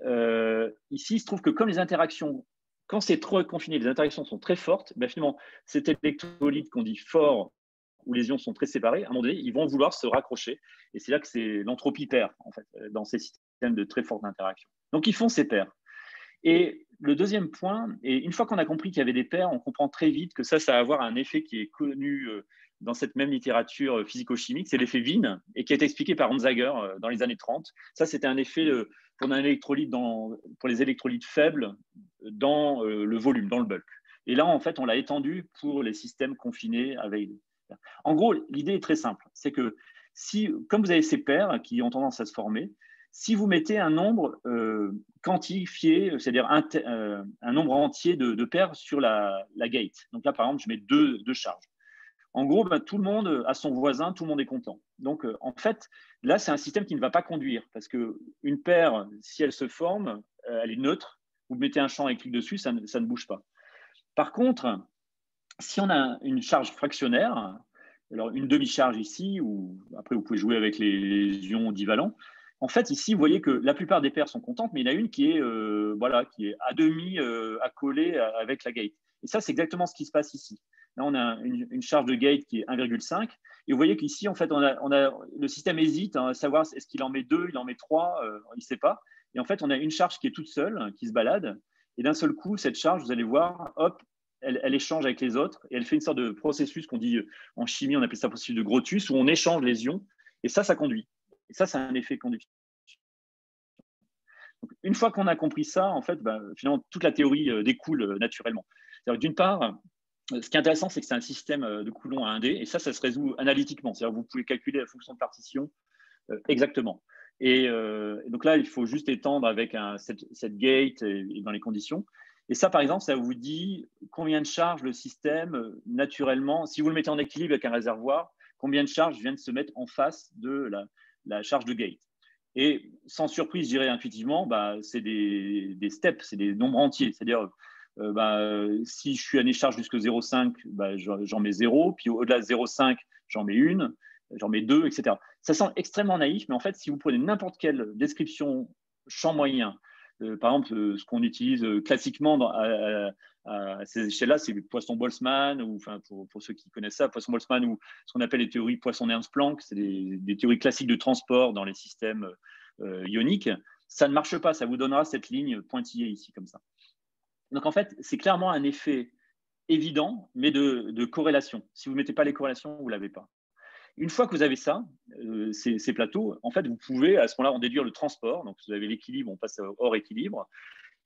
ici, il se trouve que comme les interactions, quand c'est trop confiné, les interactions sont très fortes, ben finalement, cet électrolyte qu'on dit fort, où les ions sont très séparés, à un moment donné, ils vont vouloir se raccrocher. Et c'est là que c'est l'entropie perd, en fait, dans ces systèmes de très forte interaction. Donc, ils font ces paires. Et le deuxième point, et une fois qu'on a compris qu'il y avait des paires, on comprend très vite que ça va avoir un effet qui est connu dans cette même littérature physico-chimique, c'est l'effet Wien, et qui a été expliqué par Onsager dans les années 30. Ça, c'était un effet pour les électrolytes faibles dans le volume, dans le bulk. Et là, en fait, on l'a étendu pour les systèmes confinés avec. En gros, l'idée est très simple. C'est que comme vous avez ces paires qui ont tendance à se former, si vous mettez un nombre quantifié, c'est-à-dire un nombre entier de paires sur la gate, donc là, par exemple, je mets deux charges. En gros, tout le monde a son voisin, tout le monde est content. Donc, en fait, là, c'est un système qui ne va pas conduire parce qu'une paire, si elle se forme, elle est neutre. Vous mettez un champ électrique dessus, ça ne bouge pas. Par contre, si on a une charge fractionnaire, alors une demi-charge ici, ou après vous pouvez jouer avec les ions divalents. En fait, ici, vous voyez que la plupart des paires sont contentes, mais il y en a une qui est à demi accolée avec la gate. Et ça, c'est exactement ce qui se passe ici. Là, on a une charge de gate qui est 1,5. Et vous voyez qu'ici, en fait, le système hésite à savoir est-ce qu'il en met 2, il en met 3, il ne sait pas. Et en fait, on a une charge qui est toute seule, qui se balade. Et d'un seul coup, cette charge, vous allez voir, hop, elle échange avec les autres et elle fait une sorte de processus qu'on dit en chimie, on appelle ça processus de Grotius, où on échange les ions et ça conduit. Et ça, c'est un effet conductif. Donc, une fois qu'on a compris ça, en fait, finalement, toute la théorie découle naturellement. D'une part, ce qui est intéressant, c'est que c'est un système de Coulomb à 1D et ça se résout analytiquement. C'est-à-dire que vous pouvez calculer la fonction de partition exactement. Et donc là, il faut juste étendre avec cette gate et dans les conditions. Et ça, par exemple, ça vous dit combien de charges le système, naturellement, si vous le mettez en équilibre avec un réservoir, combien de charges viennent se mettre en face de la charge de gate. Et sans surprise, je dirais intuitivement, c'est des steps, c'est des nombres entiers. C'est-à-dire, si je suis à une charge jusqu'à 0,5, j'en mets 0, puis au-delà de 0,5, j'en mets 1, j'en mets 2, etc. Ça semble extrêmement naïf, mais en fait, si vous prenez n'importe quelle description champ moyen, par exemple, ce qu'on utilise classiquement à ces échelles-là, c'est le poisson Boltzmann, ou pour ceux qui connaissent ça, poisson Boltzmann, ou ce qu'on appelle les théories Poisson-Nernst-Planck, c'est des théories classiques de transport dans les systèmes ioniques. Ça ne marche pas, ça vous donnera cette ligne pointillée ici, comme ça. Donc en fait, c'est clairement un effet évident, mais de corrélation. Si vous ne mettez pas les corrélations, vous ne l'avez pas. Une fois que vous avez ça, ces plateaux, en fait, vous pouvez à ce moment-là en déduire le transport. Donc, vous avez l'équilibre, on passe hors équilibre.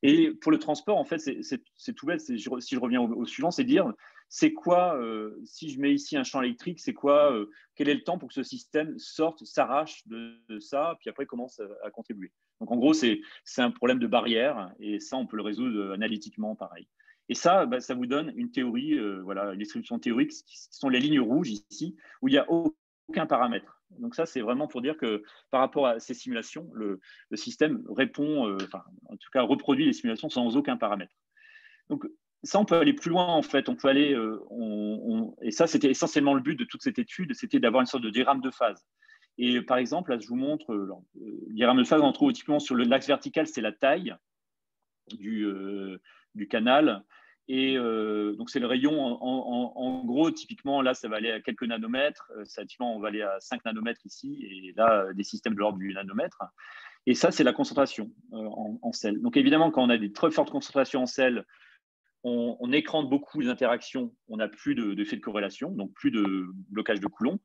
Et pour le transport, en fait, c'est tout bête. Si je reviens au suivant, c'est dire, c'est quoi, si je mets ici un champ électrique, c'est quoi, quel est le temps pour que ce système sorte, s'arrache de ça, puis après commence à contribuer. Donc, en gros, c'est un problème de barrière, et ça, on peut le résoudre analytiquement, pareil. Et ça, ça vous donne une théorie, une distribution théorique, qui sont les lignes rouges ici, où il n'y a aucun paramètre. Donc ça, c'est vraiment pour dire que par rapport à ces simulations, le système répond, en tout cas reproduit les simulations sans aucun paramètre. Donc ça, on peut aller plus loin en fait. On peut aller, et ça, c'était essentiellement le but de toute cette étude, c'était d'avoir une sorte de diagramme de phase. Et par exemple, là, je vous montre le diagramme de phase. On trouve typiquement sur l'axe vertical, c'est la taille du canal. Et donc, c'est le rayon, en gros, typiquement, là, ça va aller à quelques nanomètres. Typiquement, on va aller à 5 nanomètres ici, et là, des systèmes de l'ordre du nanomètre. Et ça, c'est la concentration en sel. Donc, évidemment, quand on a des très fortes concentrations en sel, on écrante beaucoup les interactions, on n'a plus d'effet de corrélation, donc plus de blocage de Coulomb.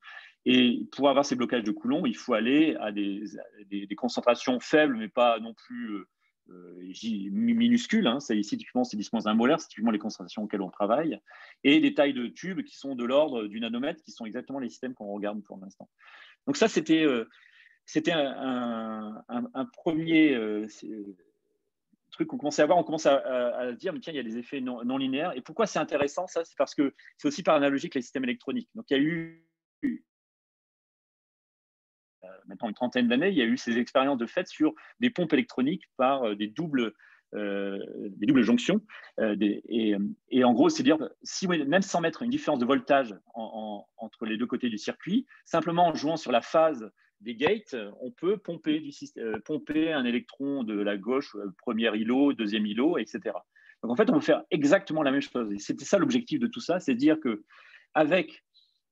Et pour avoir ces blocages de Coulomb, il faut aller à des concentrations faibles, mais pas non plus minuscules. Hein. Ici, typiquement, c'est 10-1 molaire, c'est typiquement les concentrations auxquelles on travaille, et des tailles de tubes qui sont de l'ordre du nanomètre, qui sont exactement les systèmes qu'on regarde pour l'instant. Donc ça, c'était un premier truc qu'on commençait à voir. On commence à dire, mais tiens, il y a des effets non linéaires. Et pourquoi c'est intéressant, ça? C'est parce que c'est aussi par analogie avec les systèmes électroniques. Donc, il y a eu maintenant une trentaine d'années, il y a eu ces expériences de fait sur des pompes électroniques par des doubles jonctions. Et en gros, c'est dire, même sans mettre une différence de voltage entre les deux côtés du circuit, simplement en jouant sur la phase des gates, on peut pomper un électron de la gauche, premier îlot, deuxième îlot, etc. Donc en fait, on peut faire exactement la même chose. Et c'était ça l'objectif de tout ça, c'est dire qu'avec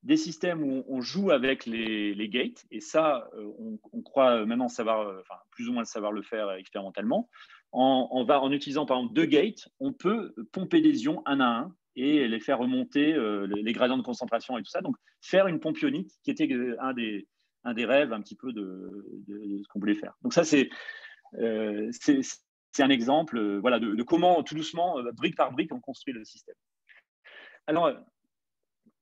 des systèmes où on joue avec les gates, et ça, on croit maintenant savoir, plus ou moins savoir le faire expérimentalement, en utilisant par exemple 2 gates, on peut pomper des ions un à un et les faire remonter les gradients de concentration et tout ça. Donc, faire une pompe ionique qui était un des rêves un petit peu de ce qu'on voulait faire. Donc ça, c'est un exemple de comment, tout doucement, brique par brique, on construit le système. Alors,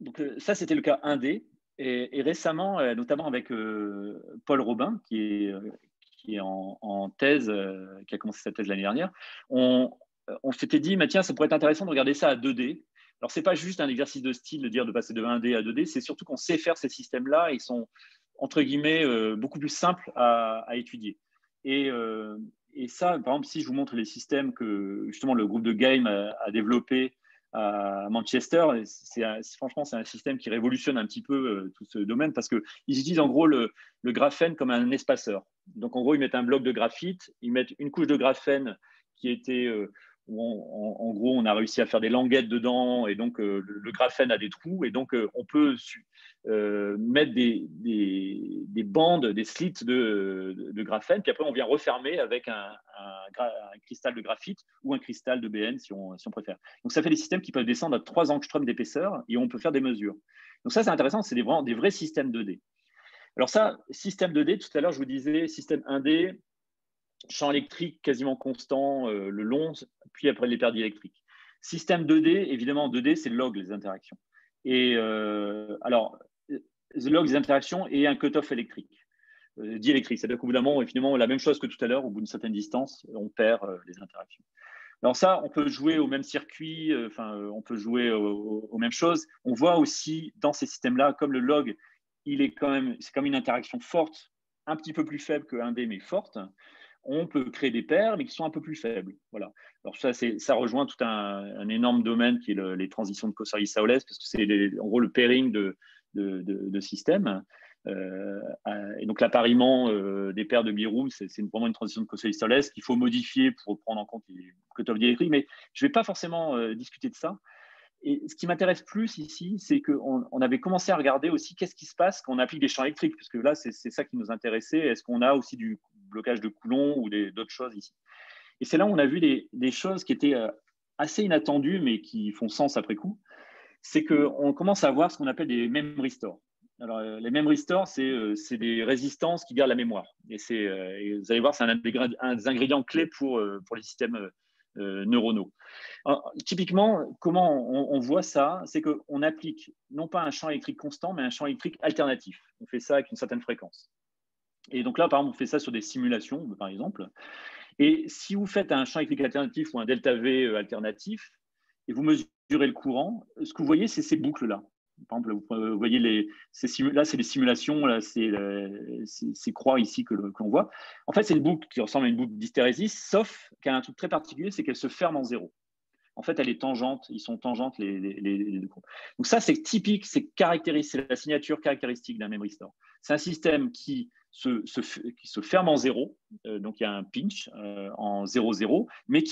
donc, ça, c'était le cas 1D. Et récemment, notamment avec Paul Robin, qui est en thèse, qui a commencé sa thèse l'année dernière, on s'était dit, tiens, ça pourrait être intéressant de regarder ça à 2D. Alors, ce n'est pas juste un exercice de style de dire de passer de 1D à 2D, c'est surtout qu'on sait faire ces systèmes-là. Ils sont, entre guillemets, beaucoup plus simples à étudier. Et ça, par exemple, si je vous montre les systèmes que justement le groupe de Game a développé à Manchester, franchement, c'est un système qui révolutionne un petit peu tout ce domaine parce qu'ils utilisent en gros le graphène comme un espaceur. Donc, en gros, ils mettent un bloc de graphite, ils mettent une couche de graphène qui était en gros, on a réussi à faire des languettes dedans, et donc le graphène a des trous, et donc on peut mettre des bandes, des slits de graphène, puis après on vient refermer avec un cristal de graphite ou un cristal de BN si on préfère. Donc ça fait des systèmes qui peuvent descendre à 3 angstroms d'épaisseur, et on peut faire des mesures. Donc ça, c'est intéressant, c'est vraiment des vrais systèmes 2D. Alors ça, système 2D, tout à l'heure je vous disais, système 1D, champ électrique quasiment constant le long, puis après les paires diélectriques. Système 2D, évidemment, 2D, c'est le log, les interactions. Et alors, le log des interactions et un cutoff électrique, diélectrique. C'est-à-dire qu'au bout d'un moment, finalement, la même chose que tout à l'heure, au bout d'une certaine distance, on perd les interactions. Alors ça, on peut jouer au même circuit, on peut jouer aux mêmes choses. On voit aussi dans ces systèmes-là, comme le log, c'est comme une interaction forte, un petit peu plus faible que 1D, mais forte. On peut créer des paires, mais qui sont un peu plus faibles. Voilà. Alors ça rejoint tout un énorme domaine qui est les transitions de Koszary-Saules, parce que c'est en gros le pairing de systèmes. Et donc l'appariement des paires de Biroum, c'est vraiment une transition de Koszary-Saules qu'il faut modifier pour prendre en compte les cutoffs diélectriques, mais je ne vais pas forcément discuter de ça. Et ce qui m'intéresse plus ici, c'est qu'on avait commencé à regarder aussi qu'est-ce qui se passe quand on applique des champs électriques, parce que là, c'est ça qui nous intéressait. Est-ce qu'on a aussi du blocage de Coulomb ou d'autres choses ici? Et c'est là où on a vu des choses qui étaient assez inattendues, mais qui font sens après coup. C'est qu'on commence à voir ce qu'on appelle des memory stores. Alors, les memory stores, c'est des résistances qui gardent la mémoire. Et vous allez voir, c'est un des ingrédients clés pour les systèmes neuronaux. Alors, typiquement, comment on voit ça? C'est qu'on applique non pas un champ électrique constant, mais un champ électrique alternatif. On fait ça avec une certaine fréquence. Et donc là, par exemple, on fait ça sur des simulations, par exemple. Et si vous faites un champ électrique alternatif ou un delta V alternatif, et vous mesurez le courant, ce que vous voyez, c'est ces boucles-là. Par exemple, vous voyez là, c'est les simulations, là, c'est ces croix ici que l'on voit. En fait, c'est une boucle qui ressemble à une boucle d'hystérésis, sauf qu'elle a un truc très particulier, c'est qu'elle se ferme en zéro. En fait, elle est tangente, ils sont tangentes les deux courbes. Donc ça, c'est typique, c'est la signature caractéristique d'un memory store. C'est un système qui se ferme en zéro, donc il y a un pinch en 0,0, mais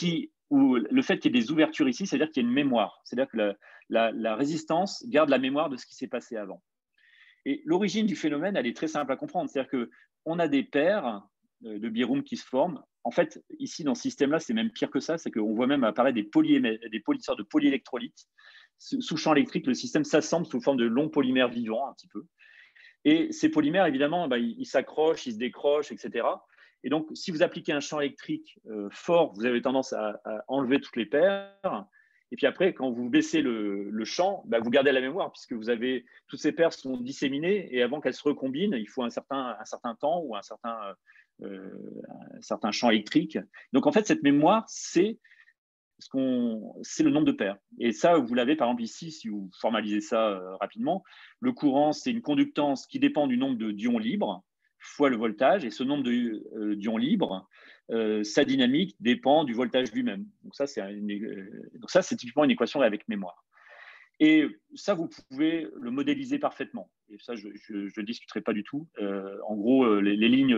où le fait qu'il y ait des ouvertures ici, c'est-à-dire qu'il y a une mémoire, c'est-à-dire que la résistance garde la mémoire de ce qui s'est passé avant. Et l'origine du phénomène, elle est très simple à comprendre, c'est-à-dire qu'on a des paires de Biroum qui se forment. En fait, ici, dans ce système-là, c'est même pire que ça, c'est qu'on voit même apparaître des polymères de polyélectrolytes. Sous champ électrique, le système s'assemble sous forme de longs polymères vivants, un petit peu. Et ces polymères, évidemment, ils s'accrochent, ils se décrochent, etc. Et donc, si vous appliquez un champ électrique fort, vous avez tendance à enlever toutes les paires. Et puis après, quand vous baissez le champ, vous gardez la mémoire, puisque toutes ces paires sont disséminées, et avant qu'elles se recombinent, il faut un certain temps ou un certain champ électrique. Donc, en fait, cette mémoire, c'est le nombre de paires. Et ça, vous l'avez par exemple ici, si vous formalisez ça rapidement. Le courant, c'est une conductance qui dépend du nombre d'ions libres fois le voltage. Et ce nombre d'ions libres, sa dynamique dépend du voltage lui-même. Donc ça, c'est typiquement une équation avec mémoire. Et ça, vous pouvez le modéliser parfaitement. Et ça, je ne discuterai pas du tout. En gros, les lignes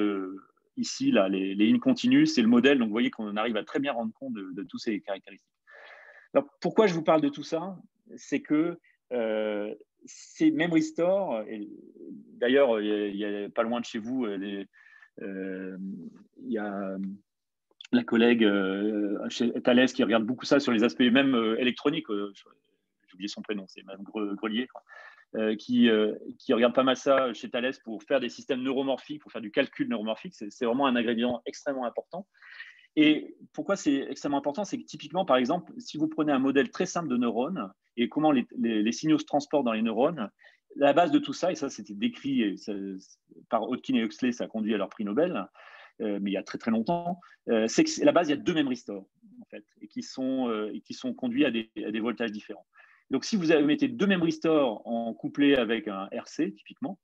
ici, là, les lignes continues, c'est le modèle. Donc, vous voyez qu'on arrive à très bien rendre compte de toutes ces caractéristiques. Alors, pourquoi je vous parle de tout ça? C'est que ces memory stores, d'ailleurs, il y a pas loin de chez vous, il y a la collègue chez Thales qui regarde beaucoup ça sur les aspects même électroniques. J'ai oublié son prénom, c'est Mme Grelier, qui regarde pas mal ça chez Thales pour faire des systèmes neuromorphiques, pour faire du calcul neuromorphique. C'est vraiment un ingrédient extrêmement important. Et pourquoi c'est extrêmement important? C'est que typiquement, par exemple, si vous prenez un modèle très simple de neurones et comment les signaux se transportent dans les neurones, la base de tout ça, et ça c'était décrit par Hodgkin et Huxley, ça a conduit à leur prix Nobel, mais il y a très très longtemps, c'est que à la base, il y a 2 memory stores, en fait, et qui sont conduits à des voltages différents. Donc, si vous mettez 2 memory stores en couplé avec un RC, typiquement,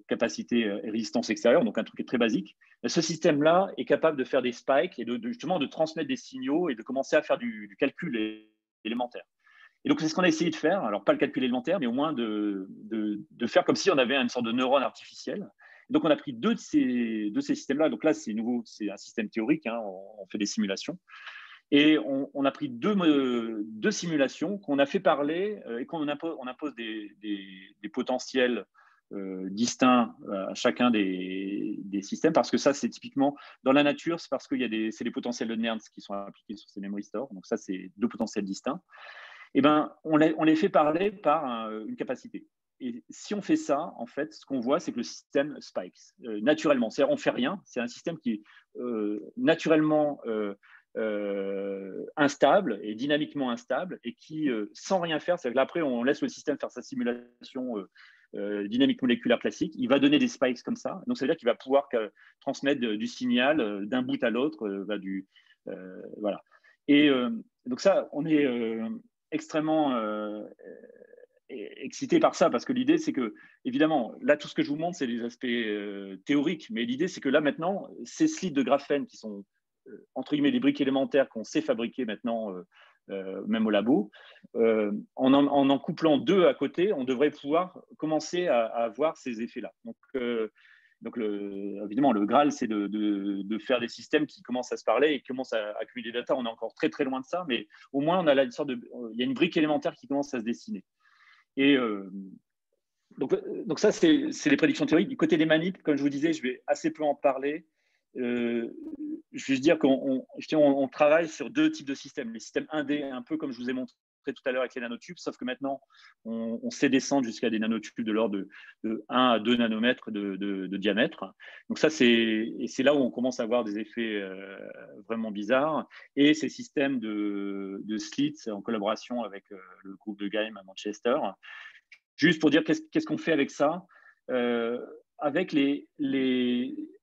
capacité et résistance extérieure, donc un truc très basique, ce système-là est capable de faire des spikes et justement de transmettre des signaux et de commencer à faire du calcul élémentaire. Et donc, c'est ce qu'on a essayé de faire. Alors, pas le calcul élémentaire, mais au moins de faire comme si on avait une sorte de neurone artificiel. Et donc, on a pris 2 de ces systèmes-là. Donc là, c'est nouveau, c'est un système théorique, hein, on fait des simulations. Et on a pris deux simulations qu'on a fait parler et qu'on impose des potentiels distincts à chacun des systèmes, parce que ça, c'est typiquement dans la nature, c'est parce que c'est les potentiels de Nernst qui sont appliqués sur ces memory stores. Donc ça, c'est deux potentiels distincts. Et ben, on les fait parler par une capacité. Et si on fait ça, en fait, ce qu'on voit, c'est que le système spikes naturellement. C'est-à-dire, on fait rien. C'est un système qui est naturellement instable et dynamiquement instable, et qui, sans rien faire, c'est-à-dire que là, après, on laisse le système faire sa simulation dynamique moléculaire classique, il va donner des spikes comme ça. Donc, ça veut dire qu'il va pouvoir transmettre du signal d'un bout à l'autre. Voilà. Et donc ça, on est extrêmement excité par ça, parce que l'idée, c'est que, évidemment, là, tout ce que je vous montre, c'est des aspects théoriques, mais l'idée, c'est que là, maintenant, ces slides de graphène qui sont, entre guillemets, des briques élémentaires qu'on sait fabriquer maintenant, même au labo, en couplant deux à côté, on devrait pouvoir commencer à avoir ces effets-là. Donc évidemment, le Graal, c'est de faire des systèmes qui commencent à se parler et qui commencent à accumuler des data. On est encore très, très loin de ça, mais au moins, il y a une brique élémentaire qui commence à se dessiner. Et donc ça, c'est les prédictions théoriques. Du côté des manips, comme je vous disais, je vais assez peu en parler. Je vais juste dire qu'on travaille sur deux types de systèmes. Les systèmes 1D, un peu comme je vous ai montré tout à l'heure avec les nanotubes, sauf que maintenant, on sait descendre jusqu'à des nanotubes de l'ordre de 1 à 2 nanomètres de diamètre. Donc ça, c'est là où on commence à avoir des effets vraiment bizarres. Et ces systèmes de slits en collaboration avec le groupe de Geim à Manchester. Juste pour dire qu'est-ce qu'on fait avec ça, avec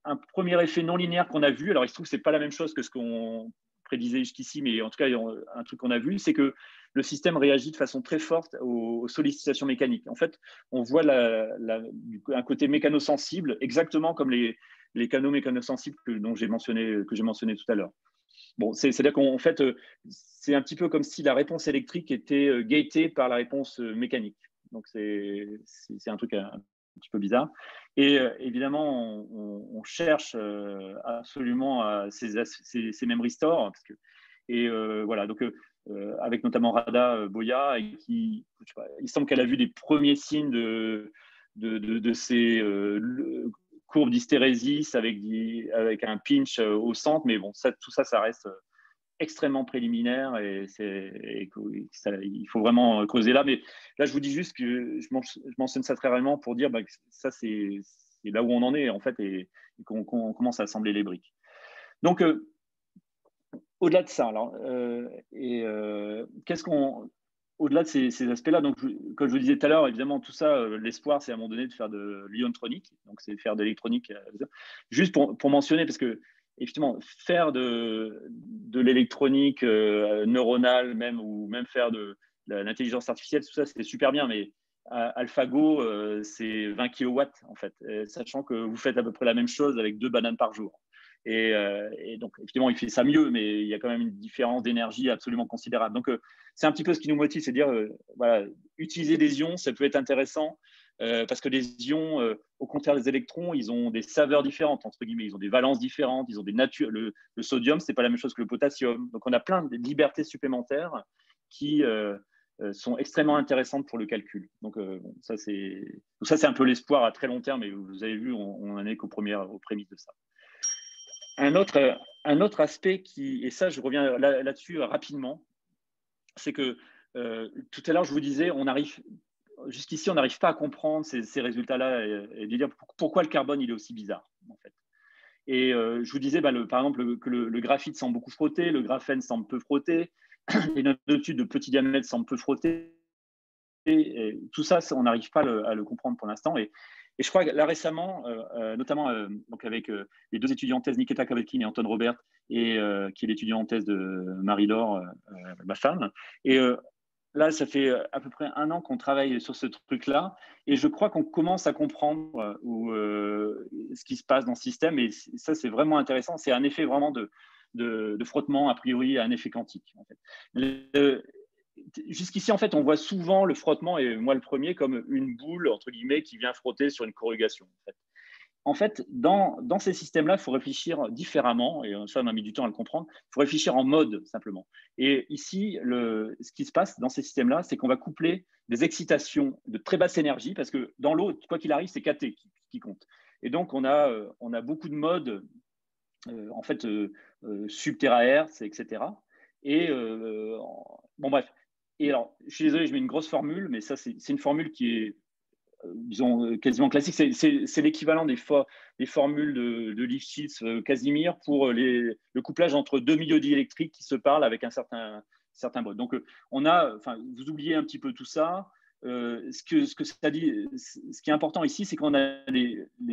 un premier effet non linéaire qu'on a vu. Alors, il se trouve que ce n'est pas la même chose que ce qu'on prédisait jusqu'ici, mais en tout cas, un truc qu'on a vu, c'est que le système réagit de façon très forte aux sollicitations mécaniques. En fait, on voit un côté mécanosensible, exactement comme les canaux mécanosensibles que j'ai mentionné tout à l'heure. Bon, c'est-à-dire qu'en fait, c'est un petit peu comme si la réponse électrique était gatée par la réponse mécanique. Donc, c'est un truc un petit peu bizarre. Et évidemment, on cherche absolument ces memory stores. Voilà, donc avec notamment Rada Boya, il semble qu'elle a vu des premiers signes de ces courbes d'hystérésis avec un pinch au centre. Mais bon, tout ça, ça reste extrêmement préliminaire, et il faut vraiment creuser là. Mais là, je vous dis juste que je mentionne ça très réellement pour dire que ça, c'est là où on en est, en fait, et qu'on commence à assembler les briques. Donc, au-delà de ça, alors, au-delà de ces aspects-là, donc, comme je vous disais tout à l'heure, évidemment, tout ça, l'espoir, c'est à un moment donné de faire de l'iontronique, donc c'est faire de l'électronique. Juste pour mentionner, parce que effectivement, faire de l'électronique neuronale même, ou même faire de l'intelligence artificielle, tout ça, c'est super bien, mais AlphaGo, c'est 20 kilowatts, en fait, sachant que vous faites à peu près la même chose avec 2 bananes par jour. Et donc, effectivement, il fait ça mieux, mais il y a quand même une différence d'énergie absolument considérable. Donc, c'est un petit peu ce qui nous motive, c'est de dire, voilà, utiliser des ions, ça peut être intéressant, parce que les ions, au contraire des électrons, ils ont des saveurs différentes, entre guillemets, ils ont des valences différentes, ils ont des natures. Le sodium, c'est pas la même chose que le potassium. Donc, on a plein de libertés supplémentaires qui sont extrêmement intéressantes pour le calcul. Donc, ça, c'est un peu l'espoir à très long terme, et vous avez vu, on n'en est qu'aux prémices de ça. Un autre aspect et ça, je reviens là-dessus rapidement, c'est que tout à l'heure, je vous disais, jusqu'ici, on n'arrive pas à comprendre ces résultats-là, et de dire pourquoi le carbone, il est aussi bizarre, en fait. Et je vous disais, par exemple, que le graphite semble beaucoup frotter, le graphène semble peu frotter, les nanotubes de petit diamètre semblent peu frotter. Et tout ça, on n'arrive pas à le comprendre pour l'instant. Et je crois que là récemment, notamment donc avec les 2 étudiants en thèse, Nikita Kavekin et Anton Robert, et qui est l'étudiant en thèse de Marie-Laure, ma femme. Et là, ça fait à peu près 1 an qu'on travaille sur ce truc-là. Et je crois qu'on commence à comprendre ce qui se passe dans ce système. Et ça, c'est vraiment intéressant. C'est un effet vraiment de frottement, a priori, à un effet quantique, en fait. Jusqu'ici, en fait, on voit souvent le frottement, et moi le premier, comme une boule, entre guillemets, qui vient frotter sur une corrugation. En fait. en fait, dans ces systèmes-là, il faut réfléchir différemment, et ça, on a mis du temps à le comprendre. Il faut réfléchir en mode, simplement. Et ici, ce qui se passe dans ces systèmes-là, c'est qu'on va coupler des excitations de très basse énergie, parce que dans l'eau, quoi qu'il arrive, c'est KT qui compte. Et donc, on a beaucoup de modes, en fait, sub-terahertz, etc. Et, bon, bref. Et alors, je suis désolé, je mets une grosse formule, mais ça, c'est une formule qui est disons, quasiment classique. C'est l'équivalent des formules de Lifshitz, Casimir pour le couplage entre deux milieux diélectriques qui se parlent avec un certain mode. Donc, vous oubliez un petit peu tout ça. Ce que ça dit, ce qui est important ici, c'est qu'on a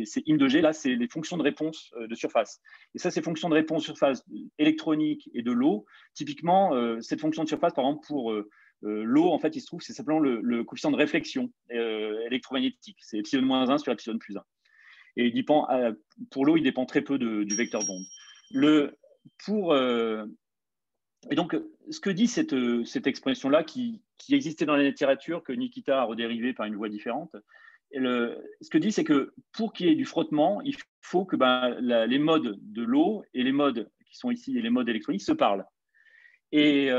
ces IM de G, là, c'est les fonctions de réponse de surface. Et ça, ces fonctions de réponse surface électronique et de l'eau, typiquement, cette fonction de surface, par exemple, pour l'eau, en fait, il se trouve, c'est simplement le coefficient de réflexion électromagnétique. C'est epsilon-1 sur epsilon plus 1. Et il dépend, pour l'eau, il dépend très peu du vecteur d'onde. Et donc, ce que dit cette expression-là, qui existait dans la littérature, que Nikita a redérivé par une voie différente, ce que dit, c'est que pour qu'il y ait du frottement, il faut que les modes de l'eau et les modes qui sont ici et les modes électroniques se parlent. Et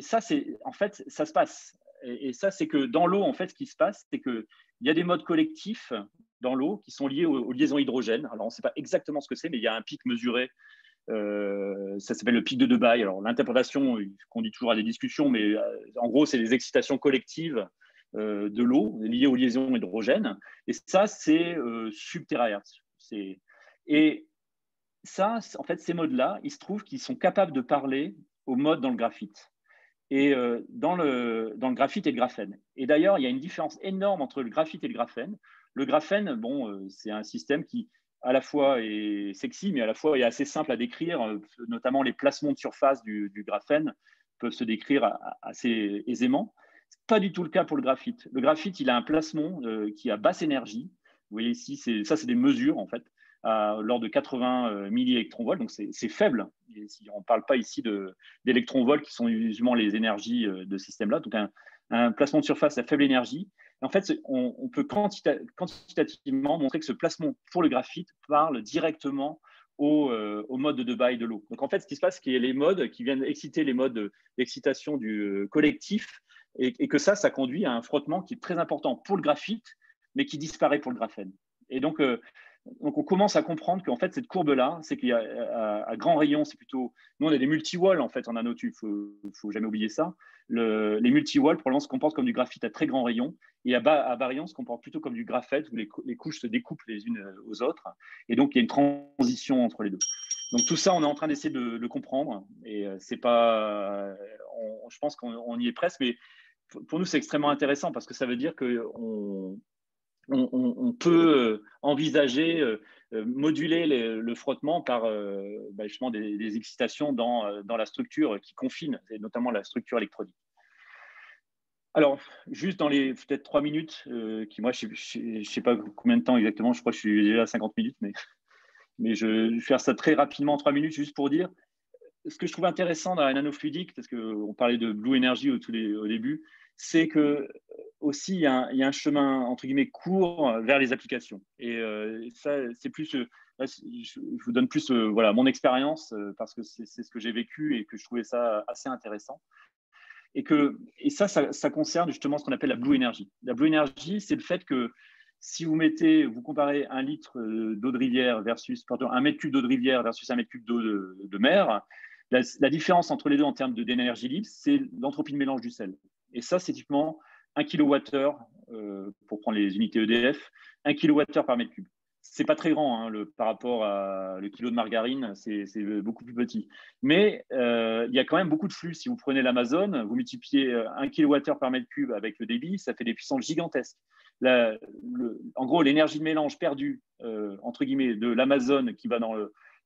ça, en fait, ça se passe. Et ça, c'est que dans l'eau, en fait, ce qui se passe, c'est qu'il y a des modes collectifs dans l'eau qui sont liés aux liaisons hydrogènes. Alors, on ne sait pas exactement ce que c'est, mais il y a un pic mesuré. Ça s'appelle le pic de Debye. Alors, l'interprétation conduit toujours à des discussions, mais en gros, c'est les excitations collectives de l'eau liées aux liaisons hydrogènes. Et ça, c'est sub-terahertz. Et ça, en fait, ces modes-là, il se trouve qu'ils sont capables de parler aux modes dans le graphite. Et dans le graphite et le graphène. Et d'ailleurs, il y a une différence énorme entre le graphite et le graphène. Le graphène, bon, c'est un système qui, à la fois est sexy, mais à la fois est assez simple à décrire, notamment les placements de surface du graphène peuvent se décrire assez aisément. Ce n'est pas du tout le cas pour le graphite. Le graphite, il a un placement qui a basse énergie. Vous voyez ici, ça, c'est des mesures, en fait, lors de 80 milliélectronvolts, donc c'est faible. On ne parle pas ici d'électronvolts qui sont usuellement les énergies de ce système-là, donc un placement de surface à faible énergie. Et en fait, on peut quantitativement montrer que ce placement pour le graphite parle directement au mode de Debye de l'eau. Donc en fait, ce qui se passe, c'est qu'il y a les modes qui viennent exciter les modes d'excitation du collectif, et que ça conduit à un frottement qui est très important pour le graphite, mais qui disparaît pour le graphène. Et donc on commence à comprendre qu'en fait, cette courbe-là, c'est qu'il y a à grand rayon, c'est plutôt… Nous, on a des multi-walls, en fait, en nanotubes, il ne faut jamais oublier ça. Les multi-walls, probablement, se comportent comme du graphite à très grand rayon, et à bas rayon, se comportent plutôt comme du graphète, où les couches se découpent les unes aux autres, et donc il y a une transition entre les deux. Donc tout ça, on est en train d'essayer de le comprendre, et c'est pas… je pense qu'on y est presque, mais pour nous, c'est extrêmement intéressant, parce que ça veut dire qu'on peut envisager moduler le frottement par justement des excitations dans la structure qui confine, et notamment la structure électronique. Alors, juste dans les peut-être 3 minutes, moi, je ne sais pas combien de temps exactement, je crois que je suis déjà à 50 minutes, mais je vais faire ça très rapidement en 3 minutes, juste pour dire ce que je trouve intéressant dans la nanofluidique, parce qu'on parlait de Blue Energy au début, c'est que aussi il y a un chemin entre guillemets court vers les applications. Et ça, c'est plus, là, je vous donne plus voilà, mon expérience parce que c'est ce que j'ai vécu et que je trouvais ça assez intéressant. Et ça concerne justement ce qu'on appelle la Blue Energy. La Blue Energy, c'est le fait que si vous comparez 1 litre d'eau de rivière versus, pardon, 1 mètre cube d'eau de rivière versus 1 mètre cube d'eau de mer, la différence entre les deux en termes d'énergie libre, c'est l'entropie de mélange du sel. Et ça, c'est typiquement 1 kWh, pour prendre les unités EDF, 1 kWh par mètre cube. C'est pas très grand hein, par rapport à le kilo de margarine, c'est beaucoup plus petit. Mais il y a quand même beaucoup de flux. Si vous prenez l'Amazon, vous multipliez 1 kWh par mètre cube avec le débit, ça fait des puissances gigantesques. En gros, l'énergie de mélange perdue, entre guillemets, de l'Amazon qui va dans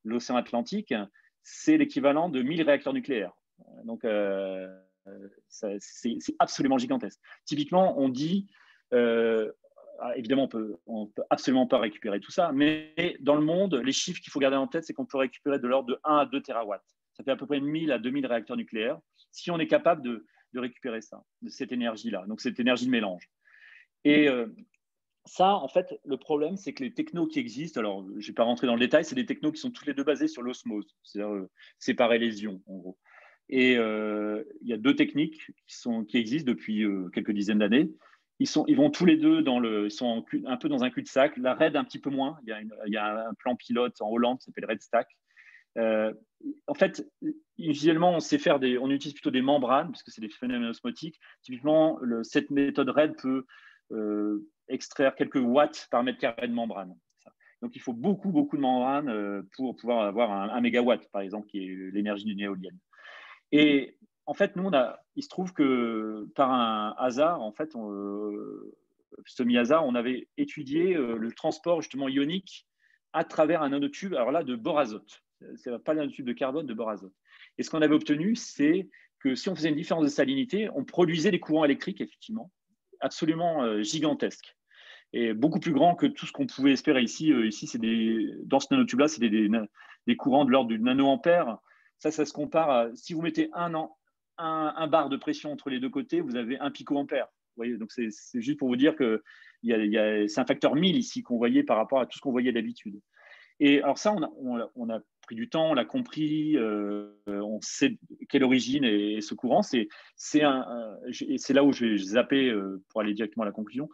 l'océan Atlantique, c'est l'équivalent de 1000 réacteurs nucléaires. Donc, c'est absolument gigantesque. Typiquement, on dit… évidemment, on ne peut absolument pas récupérer tout ça, mais dans le monde, les chiffres qu'il faut garder en tête, c'est qu'on peut récupérer de l'ordre de 1 à 2 terawatts. Ça fait à peu près 1000 à 2000 réacteurs nucléaires, si on est capable de récupérer ça, de cette énergie-là, donc cette énergie de mélange. Et ça, en fait, le problème, c'est que les technos qui existent, alors je ne vais pas rentrer dans le détail, c'est des technos qui sont tous les deux basés sur l'osmose, c'est-à-dire séparer les ions, en gros. Et il y a deux techniques qui existent depuis quelques dizaines d'années. Ils vont tous les deux ils sont un peu dans un cul-de-sac. La RED un petit peu moins. Il y a un plan pilote en Hollande qui s'appelle RedStack. En fait, visuellement, on utilise plutôt des membranes parce que c'est des phénomènes osmotiques. Typiquement, cette méthode RED peut extraire quelques watts par mètre carré de membrane. Donc, il faut beaucoup, beaucoup de membrane pour pouvoir avoir un mégawatt, par exemple, qui est l'énergie d'une éolienne. Et en fait, nous, il se trouve que par un hasard, en fait, semi-hasard, on avait étudié le transport justement ionique à travers un nanotube, alors là, de bore azote. Ce n'est pas le nanotube de carbone, de bore azote. Et ce qu'on avait obtenu, c'est que si on faisait une différence de salinité, on produisait des courants électriques, effectivement, absolument gigantesques. Et beaucoup plus grands que tout ce qu'on pouvait espérer ici. Ici, dans ce nanotube-là, c'est des courants de l'ordre du nanoampère. Ça se compare à, si vous mettez un bar de pression entre les deux côtés, vous avez un picoampère. Vous voyez, donc c'est juste pour vous dire que c'est un facteur 1000 ici qu'on voyait par rapport à tout ce qu'on voyait d'habitude. Et alors ça, on a pris du temps, on l'a compris, on sait quelle origine est ce courant. C'est là où je vais zapper pour aller directement à la conclusion.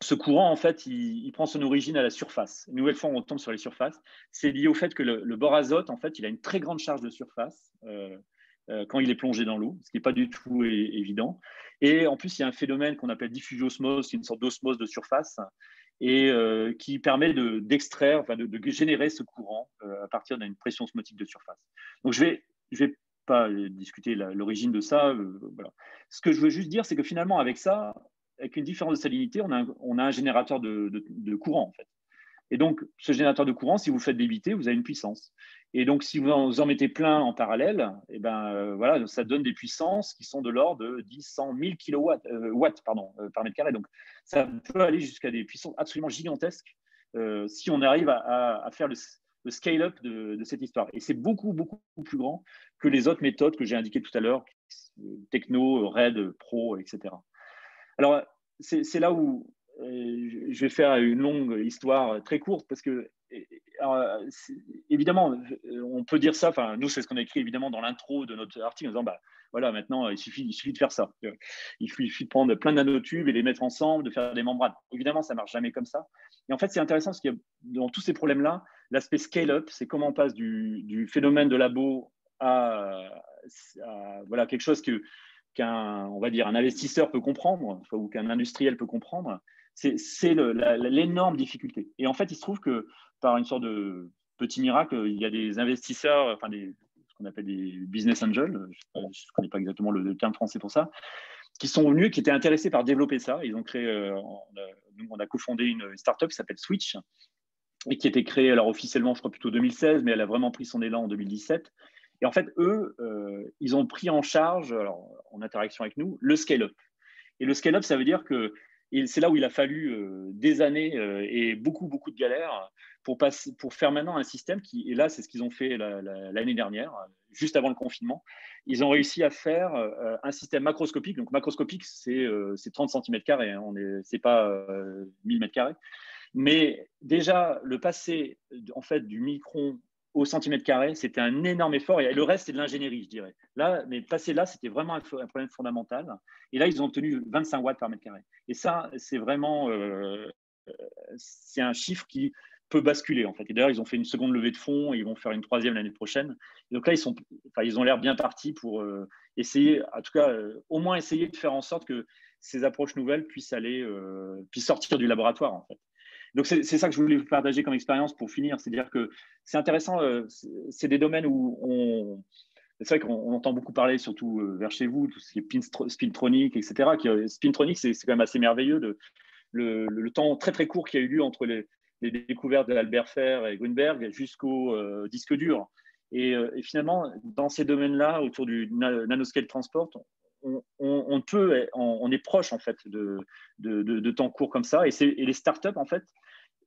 Ce courant, en fait, il prend son origine à la surface. Une nouvelle fois, on tombe sur les surfaces. C'est lié au fait que le bore azote, en fait, il a une très grande charge de surface quand il est plongé dans l'eau, ce qui n'est pas du tout évident. Et en plus, il y a un phénomène qu'on appelle diffusiosmose, c'est une sorte d'osmose de surface, et qui permet d'extraire, de générer ce courant à partir d'une pression osmotique de surface. Donc, je vais pas discuter l'origine de ça. Voilà. Ce que je veux juste dire, c'est que finalement, avec ça, avec une différence de salinité, on a un générateur de courant, en fait. Et donc, ce générateur de courant, si vous faites débiter, vous avez une puissance. Et donc, si vous en mettez plein en parallèle, et voilà, ça donne des puissances qui sont de l'ordre de 10, 100, 1000 kilowatts par mètre carré. Donc, ça peut aller jusqu'à des puissances absolument gigantesques si on arrive à faire le scale-up de cette histoire. Et c'est beaucoup, beaucoup plus grand que les autres méthodes que j'ai indiquées tout à l'heure, Techno, RED, Pro, etc. Alors, c'est là où je vais faire une longue histoire très courte parce que, alors, évidemment, on peut dire ça. Enfin, nous, c'est ce qu'on a écrit évidemment dans l'intro de notre article en disant bah, voilà, maintenant, il suffit de faire ça. Il suffit de prendre plein de nanotubes et les mettre ensemble, de faire des membranes. Évidemment, ça ne marche jamais comme ça. Et en fait, c'est intéressant parce qu'il y a dans tous ces problèmes-là, l'aspect scale-up, c'est comment on passe du phénomène de labo à voilà, quelque chose on va dire, un investisseur peut comprendre, ou qu'un industriel peut comprendre, c'est l'énorme difficulté. Et en fait, il se trouve que par une sorte de petit miracle, il y a des investisseurs, enfin ce qu'on appelle des business angels, je ne connais pas exactement le terme français pour ça, qui sont venus, qui étaient intéressés par développer ça. Ils ont créé, nous, on a cofondé une startup qui s'appelle Switch, et qui a été créée, alors officiellement, je crois plutôt 2016, mais elle a vraiment pris son élan en 2017. Et en fait, eux, ils ont pris en charge, alors, en interaction avec nous, le scale-up. Et le scale-up, ça veut dire que c'est là où il a fallu des années et beaucoup, beaucoup de galères pour faire maintenant un système qui, et là, c'est ce qu'ils ont fait l'année dernière, juste avant le confinement. Ils ont réussi à faire un système macroscopique. Donc, macroscopique, c'est 30 cm², hein, c'est pas 1000 m². Mais déjà, le passer en fait, du micron au centimètre carré, c'était un énorme effort. Et le reste, c'est de l'ingénierie, je dirais. Là, mais passer là, c'était vraiment un problème fondamental. Et là, ils ont obtenu 25 watts par mètre carré. Et ça, c'est vraiment c'est un chiffre qui peut basculer, en fait. Et d'ailleurs, ils ont fait une seconde levée de fonds et ils vont faire une troisième l'année prochaine. Et donc là, ils ont l'air bien partis pour essayer, en tout cas, au moins essayer de faire en sorte que ces approches nouvelles puissent sortir du laboratoire, en fait. Donc, c'est ça que je voulais vous partager comme expérience pour finir. C'est-à-dire que c'est intéressant, c'est des domaines où c'est vrai qu'on entend beaucoup parler, surtout vers chez vous, tout ce qui est spintronic, etc. Spintronic, c'est quand même assez merveilleux, le temps très très court qui a eu lieu entre les découvertes d'Albert Fehr et Grünberg jusqu'au disque dur. Et finalement, dans ces domaines-là, autour du nanoscale transport, on est proche en fait de temps court comme ça. Et les startups, en fait,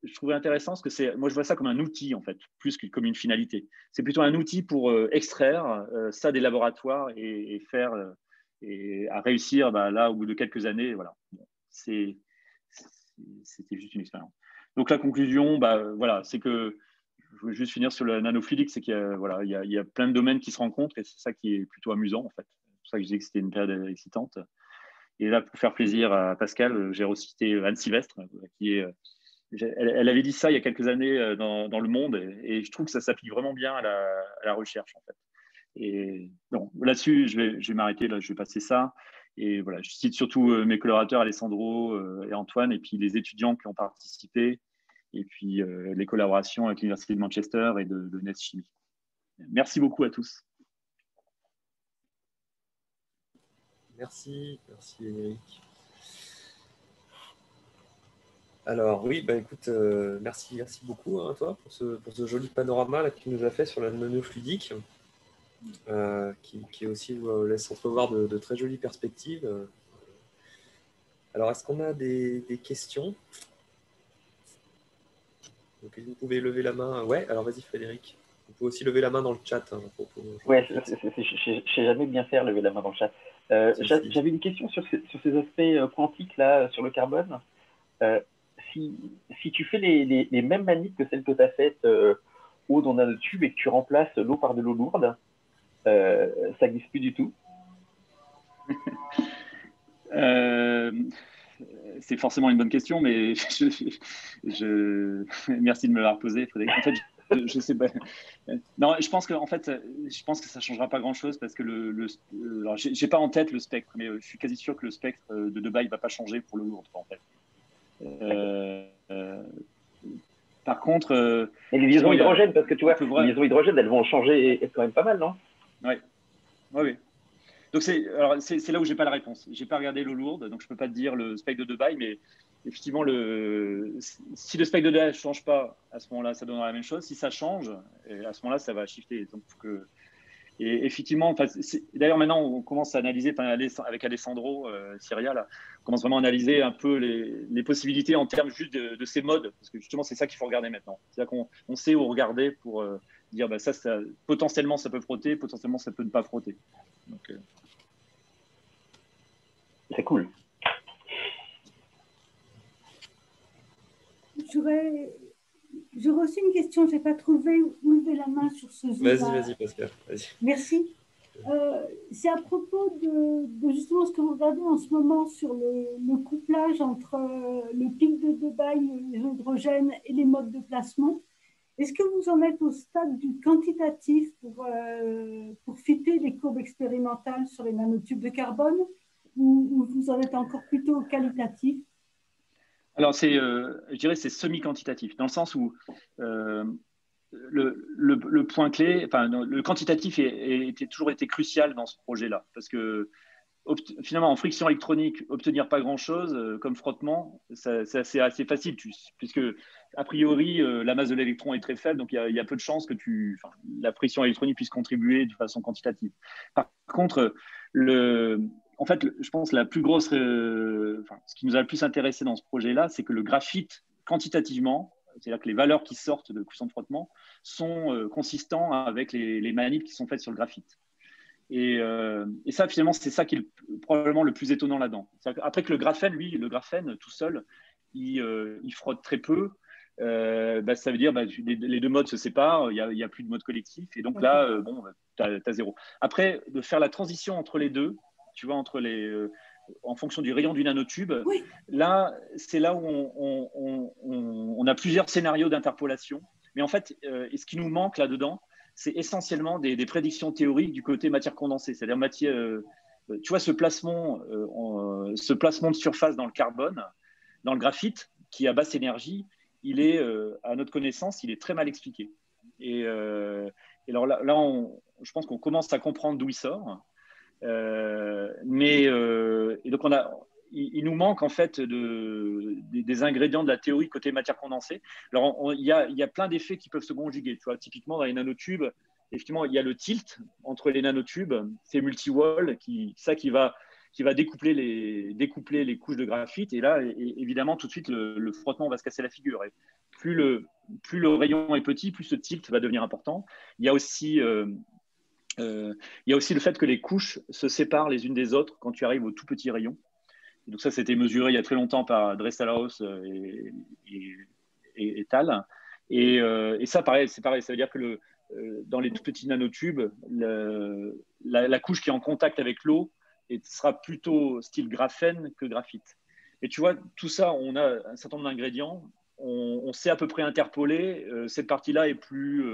je trouvais intéressant parce que moi je vois ça comme un outil en fait, plus que comme une finalité. C'est plutôt un outil pour extraire ça des laboratoires et à réussir là au bout de quelques années. Voilà. C'est c'était juste une expérience. Donc la conclusion, voilà, c'est que je veux juste finir sur le nanofluidique, c'est qu'il y a, voilà, il y a plein de domaines qui se rencontrent et c'est ça qui est plutôt amusant en fait. C'est pour ça que je disais que c'était une période excitante. Et là, pour faire plaisir à Pascal, j'ai recité Anne Sylvestre, qui est, elle avait dit ça il y a quelques années dans Le Monde et je trouve que ça s'applique vraiment bien à la recherche en fait. Et bon, là-dessus, je vais m'arrêter, là, je vais passer ça. Et voilà, je cite surtout mes collaborateurs Alessandro et Antoine, et puis les étudiants qui ont participé, et puis les collaborations avec l'Université de Manchester et de Nest Chimie. Merci beaucoup à tous. Merci Eric. Alors oui, écoute, merci beaucoup à toi pour ce joli panorama là, que tu nous as fait sur la nanofluidique. Qui aussi laisse entrevoir de très jolies perspectives. Alors, est-ce qu'on a des questions? Donc, vous pouvez lever la main. Ouais, alors vas-y Frédéric. Vous pouvez aussi lever la main dans le chat. Ouais, je sais jamais bien faire, lever la main dans le chat. J'avais une question sur ces aspects quantiques là, sur le carbone. Si tu fais les mêmes manips que celles que tu as faites eau dans un tube et que tu remplaces l'eau par de l'eau lourde, ça glisse plus du tout. C'est forcément une bonne question, mais merci de me la reposer, Frédéric. En fait, je sais pas. Non, je pense que ça changera pas grand-chose parce que alors, j'ai pas en tête le spectre, mais je suis quasi sûr que le spectre de Debye va pas changer pour l'eau lourde, en fait. Par contre, et les liaisons hydrogène, parce que tu vois, les liaisons hydrogène, elles vont changer quand même pas mal, non? Oui. Donc c'est là où j'ai pas la réponse. J'ai pas regardé l'eau lourde, donc je peux pas te dire le spectre de Debye, mais effectivement, si le spectre de Debye ne change pas, à ce moment-là, ça donnera la même chose. Si ça change, à ce moment-là, ça va shifter. Donc, et effectivement, d'ailleurs, maintenant, on commence à analyser avec Alessandro Siria, là, on commence vraiment à analyser un peu les possibilités en termes juste de ces modes, parce que justement, c'est ça qu'il faut regarder maintenant. C'est-à-dire qu'on sait où regarder pour dire ça, potentiellement, ça peut frotter, potentiellement, ça peut ne pas frotter. Donc, c'est cool. J'ai reçu une question, je n'ai pas trouvé où lever la main sur ce jeu. Vas-y, Pascal. Vas-y. Merci. C'est à propos de justement ce que vous regardez en ce moment sur le couplage entre le pic de Debye, les hydrogènes et les modes de placement. Est-ce que vous en êtes au stade du quantitatif pour fitter les courbes expérimentales sur les nanotubes de carbone ou vous en êtes encore plutôt au qualitatif? Alors, je dirais c'est semi-quantitatif, dans le sens où le point clé, le quantitatif a toujours été crucial dans ce projet-là, parce que finalement, en friction électronique, obtenir pas grand-chose comme frottement, c'est assez facile, puisque a priori, la masse de l'électron est très faible, donc il y a peu de chances que la friction électronique puisse contribuer de façon quantitative. Par contre, en fait, je pense la plus grosse, ce qui nous a le plus intéressé dans ce projet-là, c'est que le graphite, quantitativement, c'est-à-dire que les valeurs qui sortent de coefficient de frottement sont consistants avec les manips qui sont faites sur le graphite. Et ça, finalement, c'est ça qui est probablement le plus étonnant là-dedans. Après que le graphène tout seul, il frotte très peu. Ça veut dire les deux modes se séparent, il n'y a plus de mode collectif. Et donc là, tu as zéro. Après, de faire la transition entre les deux, tu vois, en fonction du rayon du nanotube, oui. Là, c'est là où on a plusieurs scénarios d'interpolation. Mais en fait, ce qui nous manque là-dedans, c'est essentiellement des prédictions théoriques du côté matière condensée. C'est-à-dire, tu vois, ce placement de surface dans le carbone, dans le graphite, qui a basse énergie, il est, à notre connaissance, il est très mal expliqué. Et alors là, je pense qu'on commence à comprendre d'où il sort. Et donc, il nous manque en fait des ingrédients de la théorie côté matière condensée. Alors, il y a plein d'effets qui peuvent se conjuguer. Tu vois, typiquement, dans les nanotubes, effectivement, il y a le tilt entre les nanotubes, c'est multi-wall qui va découpler les couches de graphite. Et là, évidemment, tout de suite, le frottement va se casser la figure. Et plus le rayon est petit, plus ce tilt va devenir important. Il y a aussi le fait que les couches se séparent les unes des autres quand tu arrives au tout petit rayon. donc ça, c'était mesuré il y a très longtemps par Dressalaus et Tal. Et ça, pareil, c'est pareil. Ça veut dire que dans les tout petits nanotubes, la couche qui est en contact avec l'eau sera plutôt style graphène que graphite. Et tu vois, tout ça, on a un certain nombre d'ingrédients. On sait à peu près interpoler. Cette partie-là est plus.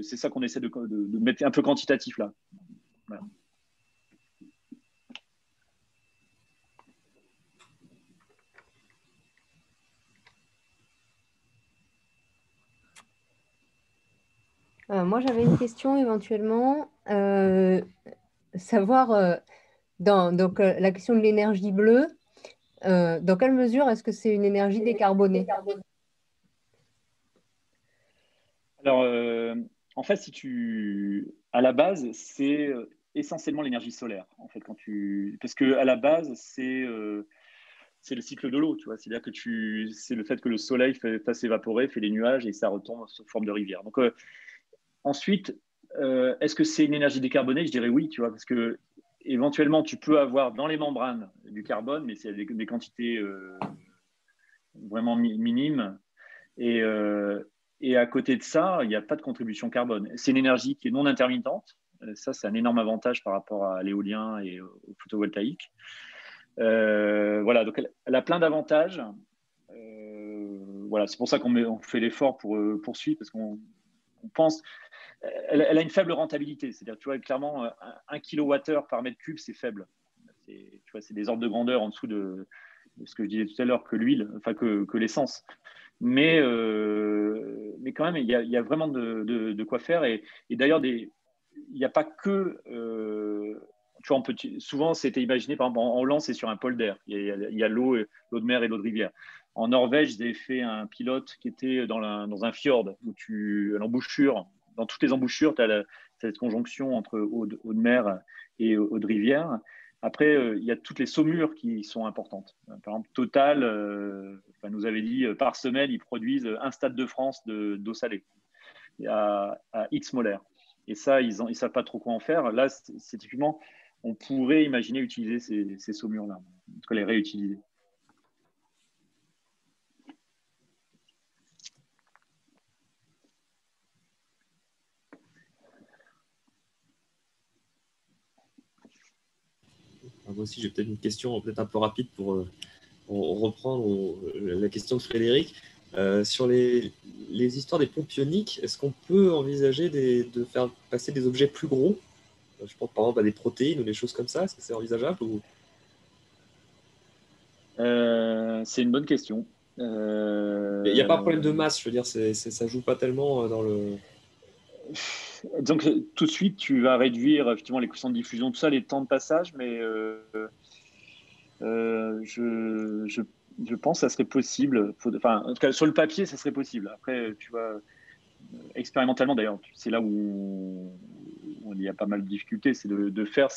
C'est ça qu'on essaie de mettre un peu quantitatif là. Voilà. Moi, j'avais une question éventuellement. Savoir, donc, la question de l'énergie bleue, dans quelle mesure est-ce que c'est une énergie décarbonée? Alors, en fait, à la base, c'est essentiellement l'énergie solaire. En fait, parce que à la base, c'est le cycle de l'eau, tu vois. C'est-à-dire que c'est le fait que le soleil fasse évaporer, fait les nuages et ça retombe sous forme de rivière. Donc, ensuite, est-ce que c'est une énergie décarbonée? Je dirais oui, tu vois, parce que éventuellement, tu peux avoir dans les membranes du carbone, mais c'est des quantités vraiment minimes. Et à côté de ça, il n'y a pas de contribution carbone. C'est une énergie qui est non intermittente. Ça, c'est un énorme avantage par rapport à l'éolien et au photovoltaïque. Voilà, donc elle a plein d'avantages. Voilà, c'est pour ça qu'on fait l'effort pour poursuivre, parce qu'on pense. Elle a une faible rentabilité. C'est-à-dire, tu vois, clairement, 1 kWh par mètre cube, c'est faible. Tu vois, c'est des ordres de grandeur en dessous de ce que je disais tout à l'heure que l'huile, enfin que l'essence. Mais quand même, il y a vraiment de quoi faire. Et d'ailleurs, il n'y a pas que. Tu vois, souvent, c'était imaginé, par exemple, en Hollande, c'est sur un polder. Il y a l'eau de mer et l'eau de rivière. En Norvège, ils avaient fait un pilote qui était dans un fjord, où à l'embouchure, dans toutes les embouchures, tu as cette conjonction entre eau de mer et eau de rivière. Après, il y a toutes les saumures qui sont importantes. Par exemple, Total nous avait dit par semaine, ils produisent un stade de France d'eau salée à X molaires. Et ça, ils ne savent pas trop quoi en faire. Là, c'est typiquement, on pourrait imaginer utiliser ces saumures-là, en tout cas les réutiliser. Moi aussi, j'ai peut-être une question peut-être un peu rapide pour reprendre la question de Frédéric. Sur les histoires des pompes ioniques, est-ce qu'on peut envisager de faire passer des objets plus gros? Je pense par exemple à des protéines ou des choses comme ça. Est-ce que c'est envisageable ou... C'est une bonne question. Il n'y a pas de problème de masse, je veux dire, ça joue pas tellement dans le... Donc, tout de suite, tu vas réduire effectivement les coefficients de diffusion, tout ça, les temps de passage, mais je pense que ça serait possible. Enfin, en tout cas, sur le papier, ça serait possible. Après, tu vois, expérimentalement d'ailleurs, c'est là où il y a pas mal de difficultés, c'est de faire.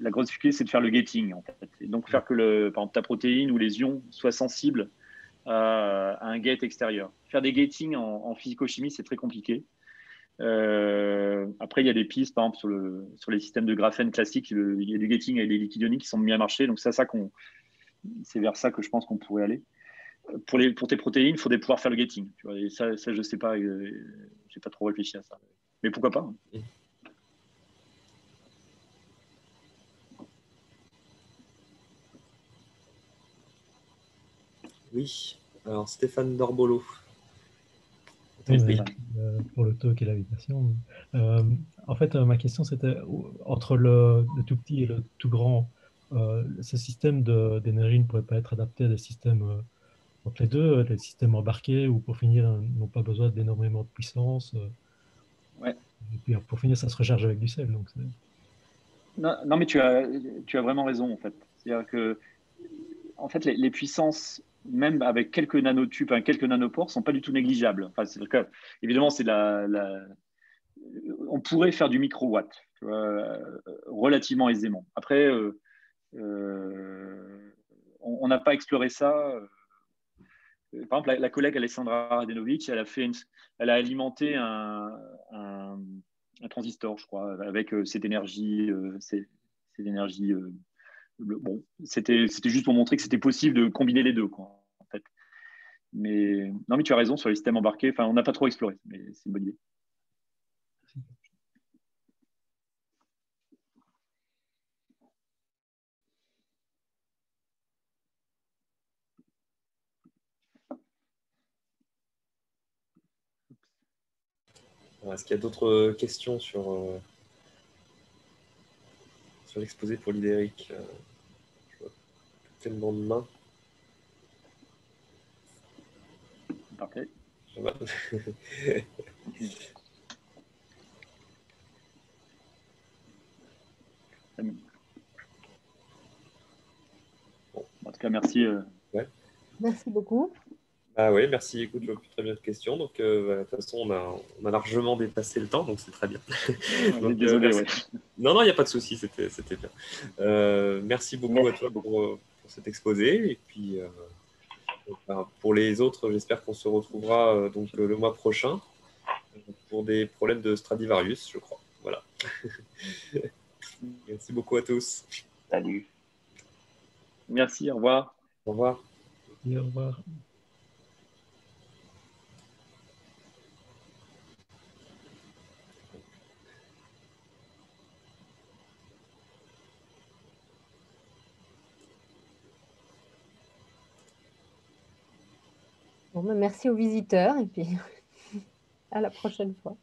La grosse difficulté, c'est de faire le gating, en fait. Et donc, faire que par exemple, ta protéine ou les ions soient sensibles à un gate extérieur. Faire des gatings en physico-chimie, c'est très compliqué. Après, il y a des pistes, par exemple, sur les systèmes de graphène classiques, il y a du gating et des liquides ioniques qui sont mis à marcher. Donc, c'est vers ça que je pense qu'on pourrait aller. Pour tes protéines, il faudrait pouvoir faire le gating. Tu vois, et ça je ne sais pas. Je n'ai pas trop réfléchi à ça. Mais pourquoi pas? Oui. Alors, Stéphane Dorbolo. Oui, pour le talk et l'invitation. En fait, ma question, c'était entre le tout petit et le tout grand, ce système d'énergie ne pourrait pas être adapté à des systèmes entre les deux, des systèmes embarqués, où pour finir, n'ont pas besoin d'énormément de puissance. Ouais. Et puis pour finir, ça se recharge avec du sel. Donc non, mais tu as vraiment raison, en fait. C'est-à-dire que, en fait, les puissances, même avec quelques nanotubes, quelques nanopores, sont pas du tout négligeables. Enfin, c'est le cas. Évidemment, c'est on pourrait faire du microwatt, tu vois, relativement aisément. Après, on n'a pas exploré ça. Par exemple, la collègue Alessandra Radenovic, elle a alimenté un transistor, je crois, avec cette énergie bon, c'était juste pour montrer que c'était possible de combiner les deux, quoi, en fait. Mais non, mais tu as raison sur les systèmes embarqués. Enfin, on n'a pas trop exploré, mais c'est une bonne idée. Est-ce qu'il y a d'autres questions sur l'exposé pour l'IDERIC? Je vois tellement de mains. Parfait. Ça va. Bon, en tout cas, merci. Ouais. Merci beaucoup. Ah oui, merci. Écoute, je vois plus très bien de questions. Donc, de toute façon, on a largement dépassé le temps, donc c'est très bien. Donc, Désolé, merci. ouais. Non, il n'y a pas de souci, c'était bien. Merci beaucoup à toi pour cet exposé. Et puis, pour les autres, j'espère qu'on se retrouvera donc, le mois prochain pour des problèmes de Stradivarius, je crois. Voilà. Merci beaucoup à tous. Salut. Merci, au revoir. Au revoir. Et au revoir. Bon, ben, merci aux visiteurs et puis à la prochaine fois.